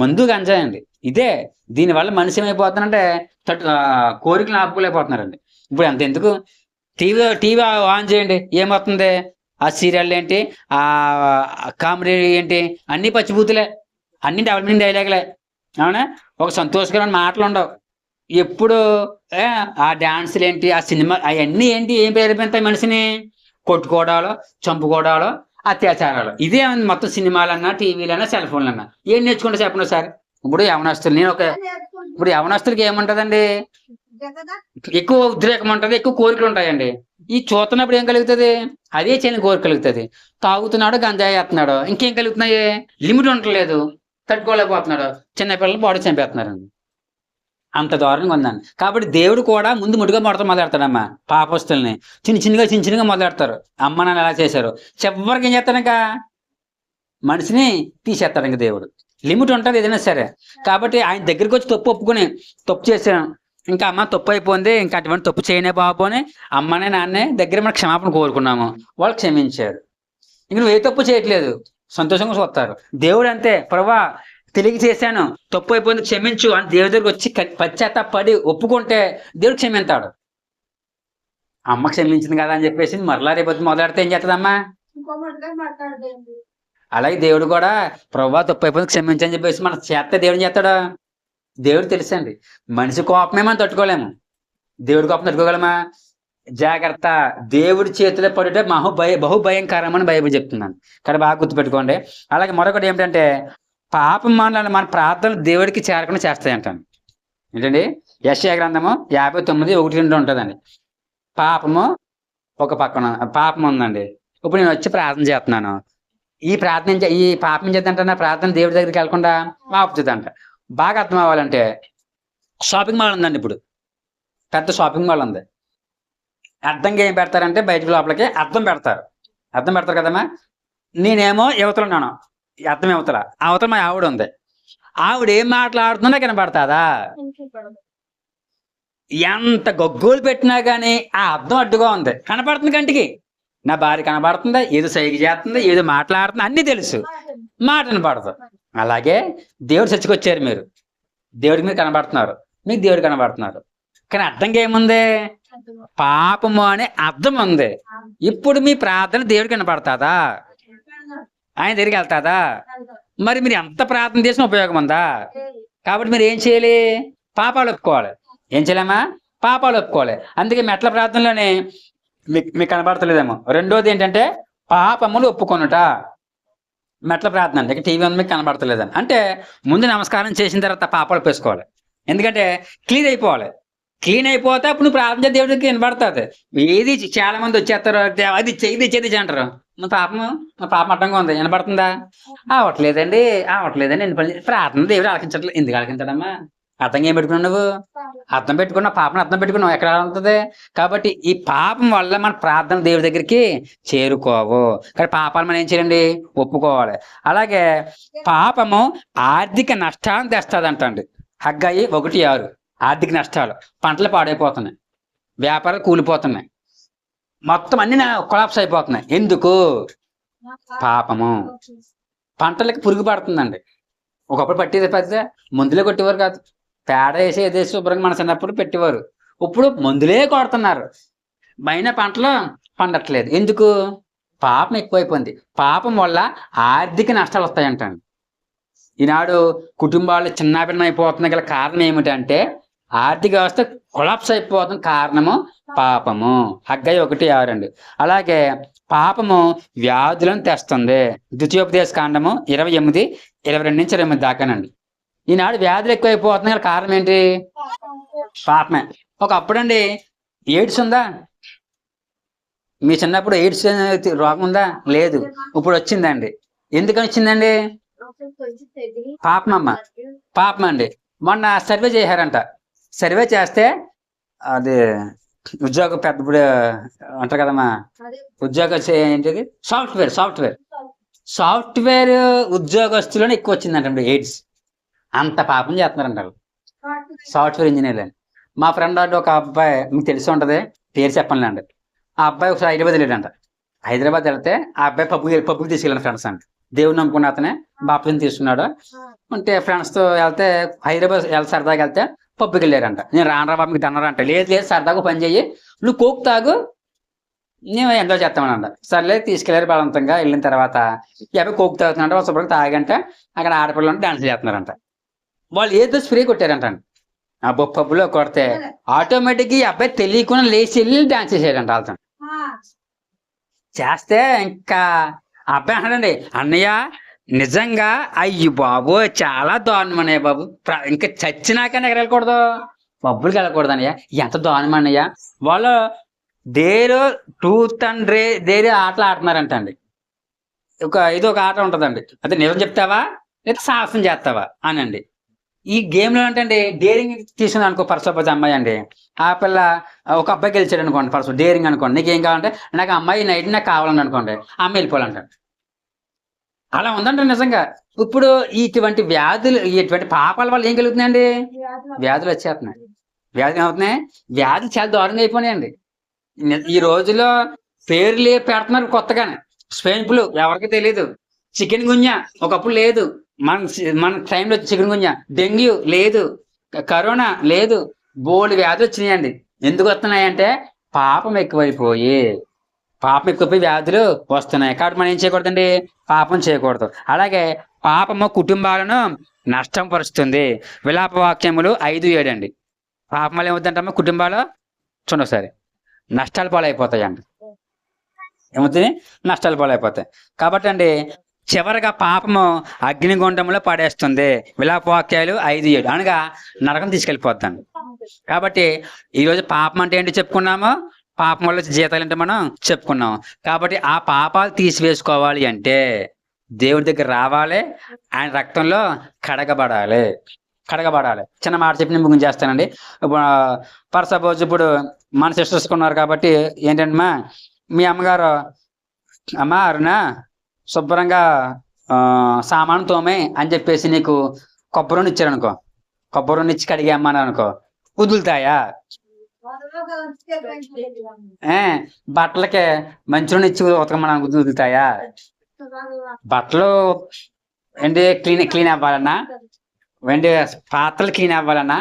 మందు, గంజాయి అండి. ఇదే దీనివల్ల మనిషి ఏమైపోతున్నారంటే కోరికలు ఆపుకోలేకపోతున్నారండి. ఇప్పుడు అంత ఎందుకు, టీవీ ఆన్ చేయండి, ఏమవుతుంది? ఆ సీరియల్ ఏంటి, ఆ కామెడీ ఏంటి, అన్ని పచ్చిబూతులే, అన్ని డెవలప్మెంట్ డైలాగులే. అవునా? ఒక సంతోషకరమైన మాటలు ఉండవు. ఎప్పుడు ఆ డాన్సులు ఏంటి, ఆ సినిమా అవన్నీ ఏంటి, ఏం ప్రేరేపిస్తాయి మనిషిని? కొట్టుకోవడాలు, చంపుకోవడాలు, అత్యాచారాలు. ఇదే మొత్తం సినిమాలన్నా, టీవీలన్నా, సెల్ ఫోన్లన్నా. ఏం నేర్చుకుంటే చెప్పండి సార్. ఇప్పుడు ఇప్పుడు యవనస్తులకి ఏముంటదండి? ఎక్కువ ఉద్రేకం ఉంటుంది, ఎక్కువ కోరికలు ఉంటాయండి. ఈ చూస్తున్నప్పుడు ఏం కలుగుతుంది? అదే చేయని కోరిక కలుగుతుంది. తాగుతున్నాడు, గంజాయి వేస్తున్నాడు, ఇంకేం కలుగుతున్నాయి? లిమిట్ ఉండలేదు, తట్టుకోలేకపోతున్నాడు. చిన్నపిల్లలు బాడీ చంపేస్తున్నారండి. అంత దారుణంగా ఉందండి. కాబట్టి దేవుడు కూడా ముందు ముడిగా మొదలెడతాడమ్మా పాపస్తుల్ని. చిన్నగా మొదలెడతారు. అమ్మ నాన్న ఎలా చేశారు, చివరికి ఏం చేస్తాడు? ఇంకా మనిషిని తీసేస్తాడు. ఇంకా దేవుడు లిమిట్ ఉంటుంది ఏదైనా సరే. కాబట్టి ఆయన దగ్గరికి వచ్చి తప్పు ఒప్పుకుని, తప్పు చేశాను, ఇంకా అమ్మ తప్పు అయిపోయింది, ఇంకా అటువంటి తప్పు చేయనే బాబు అని అమ్మనే నాన్నే దగ్గర మనకు క్షమాపణ కోరుకున్నాము, వాళ్ళు క్షమించారు. ఇంక నువ్వు ఏ తప్పు చేయట్లేదు, సంతోషంగా చూస్తారు. దేవుడు అంతే, ప్రభా తెలియక చేశాను, తప్పు అయిపోయింది, క్షమించు అని దేవుడి దగ్గరికి వచ్చి పశ్చాత్తాపడి ఒప్పుకుంటే దేవుడు క్షమించాడు. అమ్మ క్షమించింది కదా అని చెప్పేసి మరలా రేపు మొదలెడితే ఏం చేస్తుందమ్మా? అలాగే దేవుడు కూడా ప్రభా తప్పు అయిపోయింది, క్షమించని చెప్పేసి మన చేస్తే దేవుడు చేస్తాడు. దేవుడు తెలుసండి, మనిషి కోపమే మనం తట్టుకోలేము, దేవుడి కోపం తట్టుకోగలమా? జాగ్రత్త, దేవుడి చేతిలో పడితే బహుభయంకరం అని బైబిల్ చెప్తున్నాను. కానీ బాగా గుర్తుపెట్టుకోండి. అలాగే మరొకటి ఏమిటంటే, పాపం మన ప్రార్థనలు దేవుడికి చేరకుండా చేస్తాయంటాను. ఏంటండి? యెషయా గ్రంథము 59:1-2 ఉంటుందండి. పాపము ఒక పక్కన పాపం ఉందండి. ఇప్పుడు నేను వచ్చి ప్రార్థన చేస్తున్నాను, ఈ పాపం చేద్దంట నా ప్రార్థన దేవుడి దగ్గరికి వెళ్లకుండా ఆపుతుందంట. బాగా అర్థం అవ్వాలంటే, షాపింగ్ మాల్ ఉందండి. ఇప్పుడు పెద్ద షాపింగ్ మాల్ ఉంది. అర్థంగా ఏం పెడతారంటే, బయటకు లోపలికి అర్థం పెడతారు కదమ్మా. నేనేమో యువతలున్నాను, అర్థం అవతల మా ఆవిడ ఉంది. ఆవిడ ఏం మాట్లాడుతున్నా కనపడతాదా? ఎంత గొగ్గోలు పెట్టినా కానీ ఆ అర్థం అడ్డుగా ఉంది, కనపడుతుంది కంటికి. నా భార్య కనబడుతుందా, ఏదో సైగ చేస్తుంది, ఏదో మాట్లాడుతుంది, అన్నీ తెలుసు, మాట వినపడదు. అలాగే దేవుడు చచ్చికొచ్చారు, మీరు దేవుడికి మీరు కనబడుతున్నారు, మీకు దేవుడు కనబడుతున్నారు, కానీ అర్థంగా ఏముంది? పాపము అనే అర్థం ఉంది. ఇప్పుడు మీ ప్రార్థన దేవుడికి కనపడతాదా? ఆయన దగ్గరికి వెళ్తాదా? మరి మీరు ఎంత ప్రార్థన చేసిన ఉపయోగం ఉందా? కాబట్టి మీరు ఏం చేయాలి? పాపాలు ఒప్పుకోవాలి. ఏం చేయలేమా? పాపాలు ఒప్పుకోవాలి. అందుకే మెట్ల ప్రార్థనలోనే మీకు కనబడతలేదేమో. రెండోది ఏంటంటే పాపములు ఒప్పుకొనుట. మెట్ల ప్రార్థన అంటే టీవీ ఉంది, మీకు కనబడతలేదని అంటే ముందు నమస్కారం చేసిన తర్వాత పాపాలు ఒప్పేసుకోవాలి. ఎందుకంటే క్లీన్ అయిపోవాలి. క్లీన్ అయిపోతే అప్పుడు నువ్వు ప్రార్థన దేవుడికి వినబడుతుంది. ఏది చాలా మంది వచ్చేస్తారు, అది చెయ్యి అంటారు. మా పాపం అడ్డంగా ఉంది, వినపడుతుందా? అవట్లేదండి ప్రార్థన దేవుడు ఆలకించట్లేదు. ఎందుకు ఆలకించడమ్మా? అర్థం ఏం పెట్టుకున్నావు నువ్వు? అర్థం పెట్టుకున్నావు, పాపను అర్థం పెట్టుకున్నావు, ఎక్కడ ఉంటుంది? కాబట్టి ఈ పాపం వల్ల మన ప్రార్థన దేవుడి దగ్గరికి చేరుకోవు. కానీ పాపాలు మనం ఏం చేయండి? ఒప్పుకోవాలి. అలాగే పాపము ఆర్థిక నష్టాన్ని తెస్తుందంటండి. హగ్గయి 1:6. ఆర్థిక నష్టాలు, పంటలు పాడైపోతున్నాయి, వ్యాపారాలు కూలిపోతున్నాయి, మొత్తం అన్ని కొలాప్స్ అయిపోతున్నాయి. ఎందుకు? పాపము. పంటలకి పురుగు పడుతుందండి. ఒకప్పుడు పట్టేది పెద్ద మందులే కొట్టేవారు కాదు, పేడ వేసి ఏదేసి శుభ్రంగా మన చిన్నప్పుడు పెట్టేవారు. ఇప్పుడు మందులే కొడుతున్నారు, మైన పంటలు పండట్లేదు. ఎందుకు? పాపం ఎక్కువైపోయింది. పాపం వల్ల ఆర్థిక నష్టాలు వస్తాయంటండి. ఈనాడు కుటుంబాలు చిన్నాభిన్నమైపోతున్న గల కారణం ఏమిటంటే, ఆర్థిక వ్యవస్థ కొలాప్స్ అయిపోతున్న కారణము పాపము. హగ్గయి 1:6 అండి. అలాగే పాపము వ్యాధులను తెస్తుంది. ద్వితీయోపదేశ కాండము 28:22-28 దాకానండి. ఈనాడు వ్యాధులు ఎక్కువైపోతున్న గల కారణం ఏంటి? పాపమే. ఒకప్పుడు అండి ఎయిడ్స్ ఉందా? మీ చిన్నప్పుడు ఎయిడ్స్ రోగం ఉందా? లేదు. ఇప్పుడు వచ్చిందండి. ఎందుకని వచ్చిందండి? పాపం అండి. మొన్న సర్వే చేశారంట. సర్వే చేస్తే అది ఉద్యోగం పెద్ద ఇప్పుడు అంటారు కదమ్మా, ఉద్యోగం ఏంటిది, సాఫ్ట్వేర్ ఉద్యోగస్తులను ఎక్కువ వచ్చిందంట ఎయిడ్స్. అంత పాపం చేస్తున్నారంట వాళ్ళు, సాఫ్ట్వేర్ ఇంజనీర్లు అని. మా ఫ్రెండ్ అంటే ఒక అబ్బాయి, మీకు తెలిసి ఉంటది, పేరు చెప్పనులేండి. ఆ అబ్బాయి ఒకసారి హైదరాబాద్ వెళ్ళాడంట. హైదరాబాద్ వెళ్తే ఆ అబ్బాయి పబ్బుకి తీసుకెళ్ళాను ఫ్రెండ్స్ అంటే. దేవుడు నమ్ముకున్న అతనే బాప్తిజం తీసుకున్నాడు. అంటే ఫ్రెండ్స్ తో వెళ్తే హైదరాబాద్ సరదాగా వెళ్తే పబ్బుకి వెళ్ళారంట. నేను రానరా బాబు మీకు దన్నరా లేదు లేదు సరదాగా పని చెయ్యి, నువ్వు కోక్ తాగు, మేము ఎంజాయ్ చేస్తామనంట. సర్లే తీసుకెళ్లారు బలవంతంగా. వెళ్ళిన తర్వాత ఎవరు కోక్ తాగుతున్నారంట, ఒక శుభ్రంగా తాగంటే అక్కడ ఆడపిల్లలు డాన్స్ చేస్తున్నారంట. వాళ్ళు ఏదో స్ప్రే కొట్టారంట. ఆ పబ్బులో కొడితే ఆటోమేటిక్ ఈ అబ్బాయి తెలియకుండా లేచి వెళ్ళి డాన్స్ చేసాడంట వాళ్ళతో. చేస్తే ఇంకా ఆ అబ్బాయి అన్నాడండి, అన్నయ్య నిజంగా అయ్యి బాబు చాలా దారుణం అన్నయ్య బాబు, ఇంకా చచ్చినాకనే ఎగరకూడదు, పబ్బులకి వెళ్ళకూడదు అన్నయ్య, ఎంత దారుణం అన్నయ్య. వాళ్ళు డేరు ట్రూత్ అండ్ డేరే ఆటలు ఆడుతున్నారంట అండి. ఇది ఒక ఆట ఉంటుందండి, అదే నిజం చెప్తావా లేదా సాహసం చేస్తావా అనండి. ఈ గేమ్లో ఏంటంటే డేరింగ్ తీసుకుంది అనుకో, పర్సపోజ్ అమ్మాయి అండి, ఆ పిల్ల ఒక అబ్బాయి గెలిచాడు అనుకోండి, పర్స డేరింగ్ అనుకోండి, నీకు ఏం కావాలంటే నాకు అమ్మాయి నైట్ నాకు కావాలని అనుకోండి, అమ్మాయి వెళ్ళిపోవాలంటాడు. అలా ఉందంట నిజంగా. ఇప్పుడు ఇటువంటి వ్యాధులు, ఇటువంటి పాపాల వల్ల ఏం కలుగుతున్నాయండి, వ్యాధులు వచ్చేస్తున్నాయి. వ్యాధులు ఏమవుతున్నాయి, వ్యాధులు చాలా దారుణంగా అయిపోయినాయండి. ఈ రోజులో పేర్లు పెడుతున్నారు కొత్తగానే. స్పెయిన్ ఫ్లూ ఎవరికి తెలియదు, చికెన్ గున్యా ఒకప్పుడు లేదు, మన టైంలో చికెన్ గున్యా, డెంగ్యూ లేదు, కరోనా లేదు, బోల్డ్ వ్యాధులు వచ్చినాయండి. ఎందుకు వస్తున్నాయంటే పాపం ఎక్కువైపోయి వ్యాధులు వస్తున్నాయి. కాబట్టి మనం ఏం చేయకూడదండి, పాపం చేయకూడదు. అలాగే పాపము కుటుంబాలను నష్టం పరుస్తుంది. విలాప వాక్యములు 5:7 అండి. పాపం వల్ల ఏమవుతుందంటమ్మా, కుటుంబాలు చూడండి ఒకసారి నష్టాలు పాలైపోతాయండి. ఏమవుతుంది, నష్టాలు పాలైపోతాయి. కాబట్టి అండి చివరిగా పాపము అగ్నిగుండంలో పడేస్తుంది. విలాపవాక్యాలు 5:7 అనగా నరకం తీసుకెళ్ళిపోతాను. కాబట్టి ఈరోజు పాపం అంటే ఏంటి చెప్పుకున్నాము, పాపం వల్ల జీతాలు అంటే మనం చెప్పుకున్నాం. కాబట్టి ఆ పాపాలు తీసివేసుకోవాలి అంటే దేవుడి దగ్గర రావాలి, ఆయన రక్తంలో కడగబడాలి. చిన్న మాట చెప్పి నేను ముగింపు చేస్తానండి. ఫర్ సపోజ్ ఇప్పుడు మన సిస్టర్స్ ఉన్నారు కాబట్టి ఏంటంటే, మీ అమ్మగారు అమ్మ అరుణ శుభ్రంగా సామాను తోమే అని చెప్పేసి నీకు కొబ్బరి నూనె ఇచ్చారనుకో, కొబ్బరి నూనె ఇచ్చి కడిగి అమ్మాను అనుకో, వదులుతాయా? బట్టలకే మంచి నూనె ఇచ్చి ఉతకమని వదులుతాయా? బట్టలు ఏంటి క్లీన్ అవ్వాలన్నా, ఏంటి పాత్రలు క్లీన్ అవ్వాలన్నా,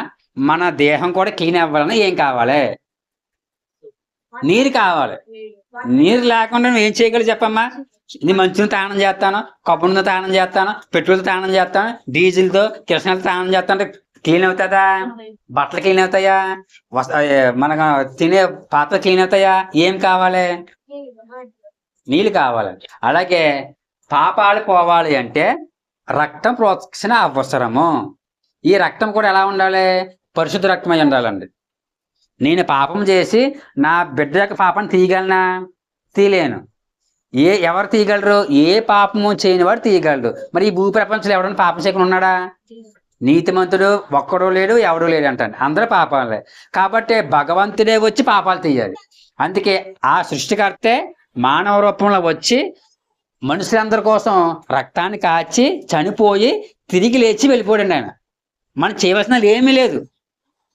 మన దేహం కూడా క్లీన్ అవ్వాలన్నా ఏం కావాలి, నీరు కావాలి. నీరు లేకుండా నువ్వు ఏం చేయగలవు చెప్పమ్మా? ఇది మంచిని తానం చేస్తాను, కొబ్బరితో తానం చేస్తాను, పెట్రోల్తో తానం చేస్తాను, డీజిల్తో కిరసనాలతో తానం చేస్తాను, క్లీన్ అవుతుందా? బట్టలు క్లీన్ అవుతాయా? మనకు తినే పాత్ర క్లీన్ అవుతాయా? ఏం కావాలి, నీళ్ళు కావాలి. అలాగే పాపాలు పోవాలి అంటే రక్తం ప్రోక్షణ అవసరము. ఈ రక్తం కూడా ఎలా ఉండాలి, పరిశుద్ధ రక్తమై ఉండాలండి. నేను పాపం చేసి నా బిడ్డ యొక్క పాపాన్ని తీయగలనా? తీయలేను. ఎవరు తీయగలరు? ఏ పాపము చేయని వాడు తీయగలరు. మరి ఈ భూ ప్రపంచంలో ఎవడన్నా పాపం చేయకుండా ఉన్నాడా? నీతిమంతుడు ఒక్కడూ లేడు, ఎవడూ లేడు అంటాను, అందరూ పాపాలే. కాబట్టి భగవంతుడే వచ్చి పాపాలు తీయాలి. అందుకే ఆ సృష్టికర్తే మానవ రూపంలో వచ్చి మనుషులందరి కోసం రక్తాన్ని కాచి చనిపోయి తిరిగి లేచి వెళ్ళిపోయాడు ఆయన. మనం చేయవలసినది ఏమీ లేదు.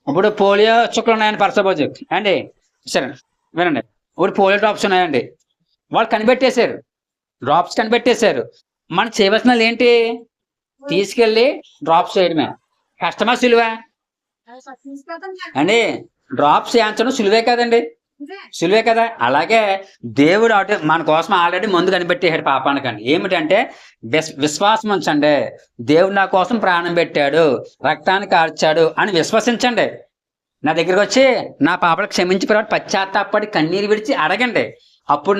ఇప్పుడు పోలియో చుక్కలు ఉన్నాయని పరసపోజు అండి, సరే వినండి, ఇప్పుడు పోలియో డ్రాప్స్ ఉన్నాయండి, వాళ్ళు కనిపెట్టేశారు, డ్రాప్స్ కనిపెట్టేశారు. మనం చేయవలసినది ఏంటి, తీసుకెళ్ళి డ్రాప్స్ చేయడమే. కష్టమా సులువా అండి? డ్రాప్స్ వేయించడం సులువే కదండి, సులువే కదా. అలాగే దేవుడు మన కోసం ఆల్రెడీ ముందు కనిపెట్టేశాడు పాపానికండి. ఏమిటంటే విశ్వాసం ఉంచండి, దేవుడు నా కోసం ప్రాణం పెట్టాడు, రక్తాన్ని కార్చాడు అని విశ్వసించండి. నా దగ్గరకు వచ్చి నా పాపాలు క్షమించి పశ్చాత్తాపడి కన్నీరు విడిచి అడగండి. అప్పుడు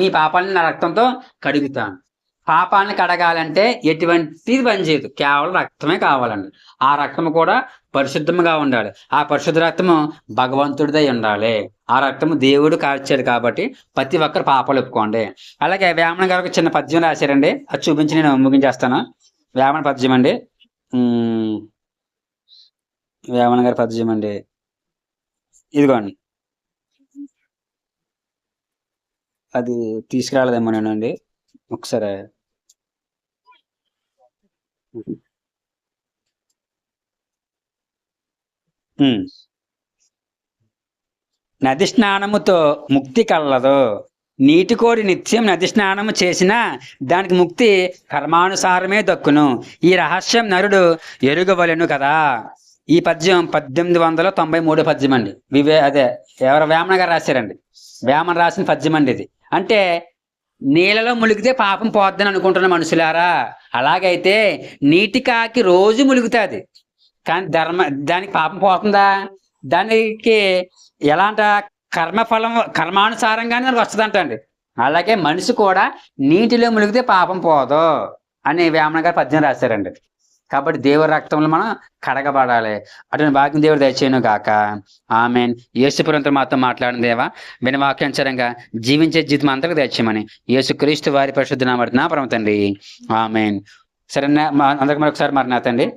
మీ పాపాలని నా రక్తంతో కడుగుతాను. పాపాలను కడగాలంటే ఎటువంటిది పని చేయదు, కేవలం రక్తమే కావాలండి. ఆ రక్తము కూడా పరిశుద్ధంగా ఉండాలి. ఆ పరిశుద్ధ రక్తము భగవంతుడిదై ఉండాలి. ఆ రక్తము దేవుడు కార్చాడు కాబట్టి ప్రతి ఒక్కరు పాపాలు ఒప్పుకోండి. అలాగే వేమన గారు ఒక చిన్న పద్యం రాశారండి, అది చూపించి నేను ముగించేస్తాను. వేమన పద్యం అండి, వేమన గారి పద్యం అండి, ఇదిగోండి. అది తీసుకురాలేదేమోనండి ఒకసారి. ఉమ్. నది స్నానముతో ముక్తి కలదు. నీటి కోడి నిత్యం నది స్నానము చేసినా దానికి ముక్తి కర్మానుసారమే దక్కును. ఈ రహస్యం నరుడు ఎరుగవలెను కదా. ఈ పద్యం 1893 పద్యం అండి. అదే ఎవరు వేమన గారు రాశారండి. వేమన రాసిన పద్యం అండి ఇది. అంటే నీళ్ళలో మునిగితే పాపం పోద్దని అనుకుంటున్న మనుషులారా, అలాగైతే నీటి కాకి రోజు ములుగుతుంది కానీ దానికి పాపం పోతుందా? దానికి ఎలాంట కర్మఫలం కర్మానుసారంగానే దానికి వస్తుందంట అండి. అలాగే మనిషి కూడా నీటిలో మునిగితే పాపం పోదు అని వేమన గారు పద్యం రాశారండి. కాబట్టి దేవుడి రక్తంలో మనం కడగబడాలి. అటువంటి భాగ్యం దేవుడు దయచేయను గాక. ఆమెన్. యేసుపురంతో మాతో మాట్లాడిన దేవా, వినవాక్యంచరంగా జీవించే జీవితం అంతకు దయచేయమని యేసుక్రీస్తు వారి పరిశుద్ధ నామమున పరమ తండ్రి. ఆమెన్. సరే అందరికి మరొకసారి మరి నా తండ్రి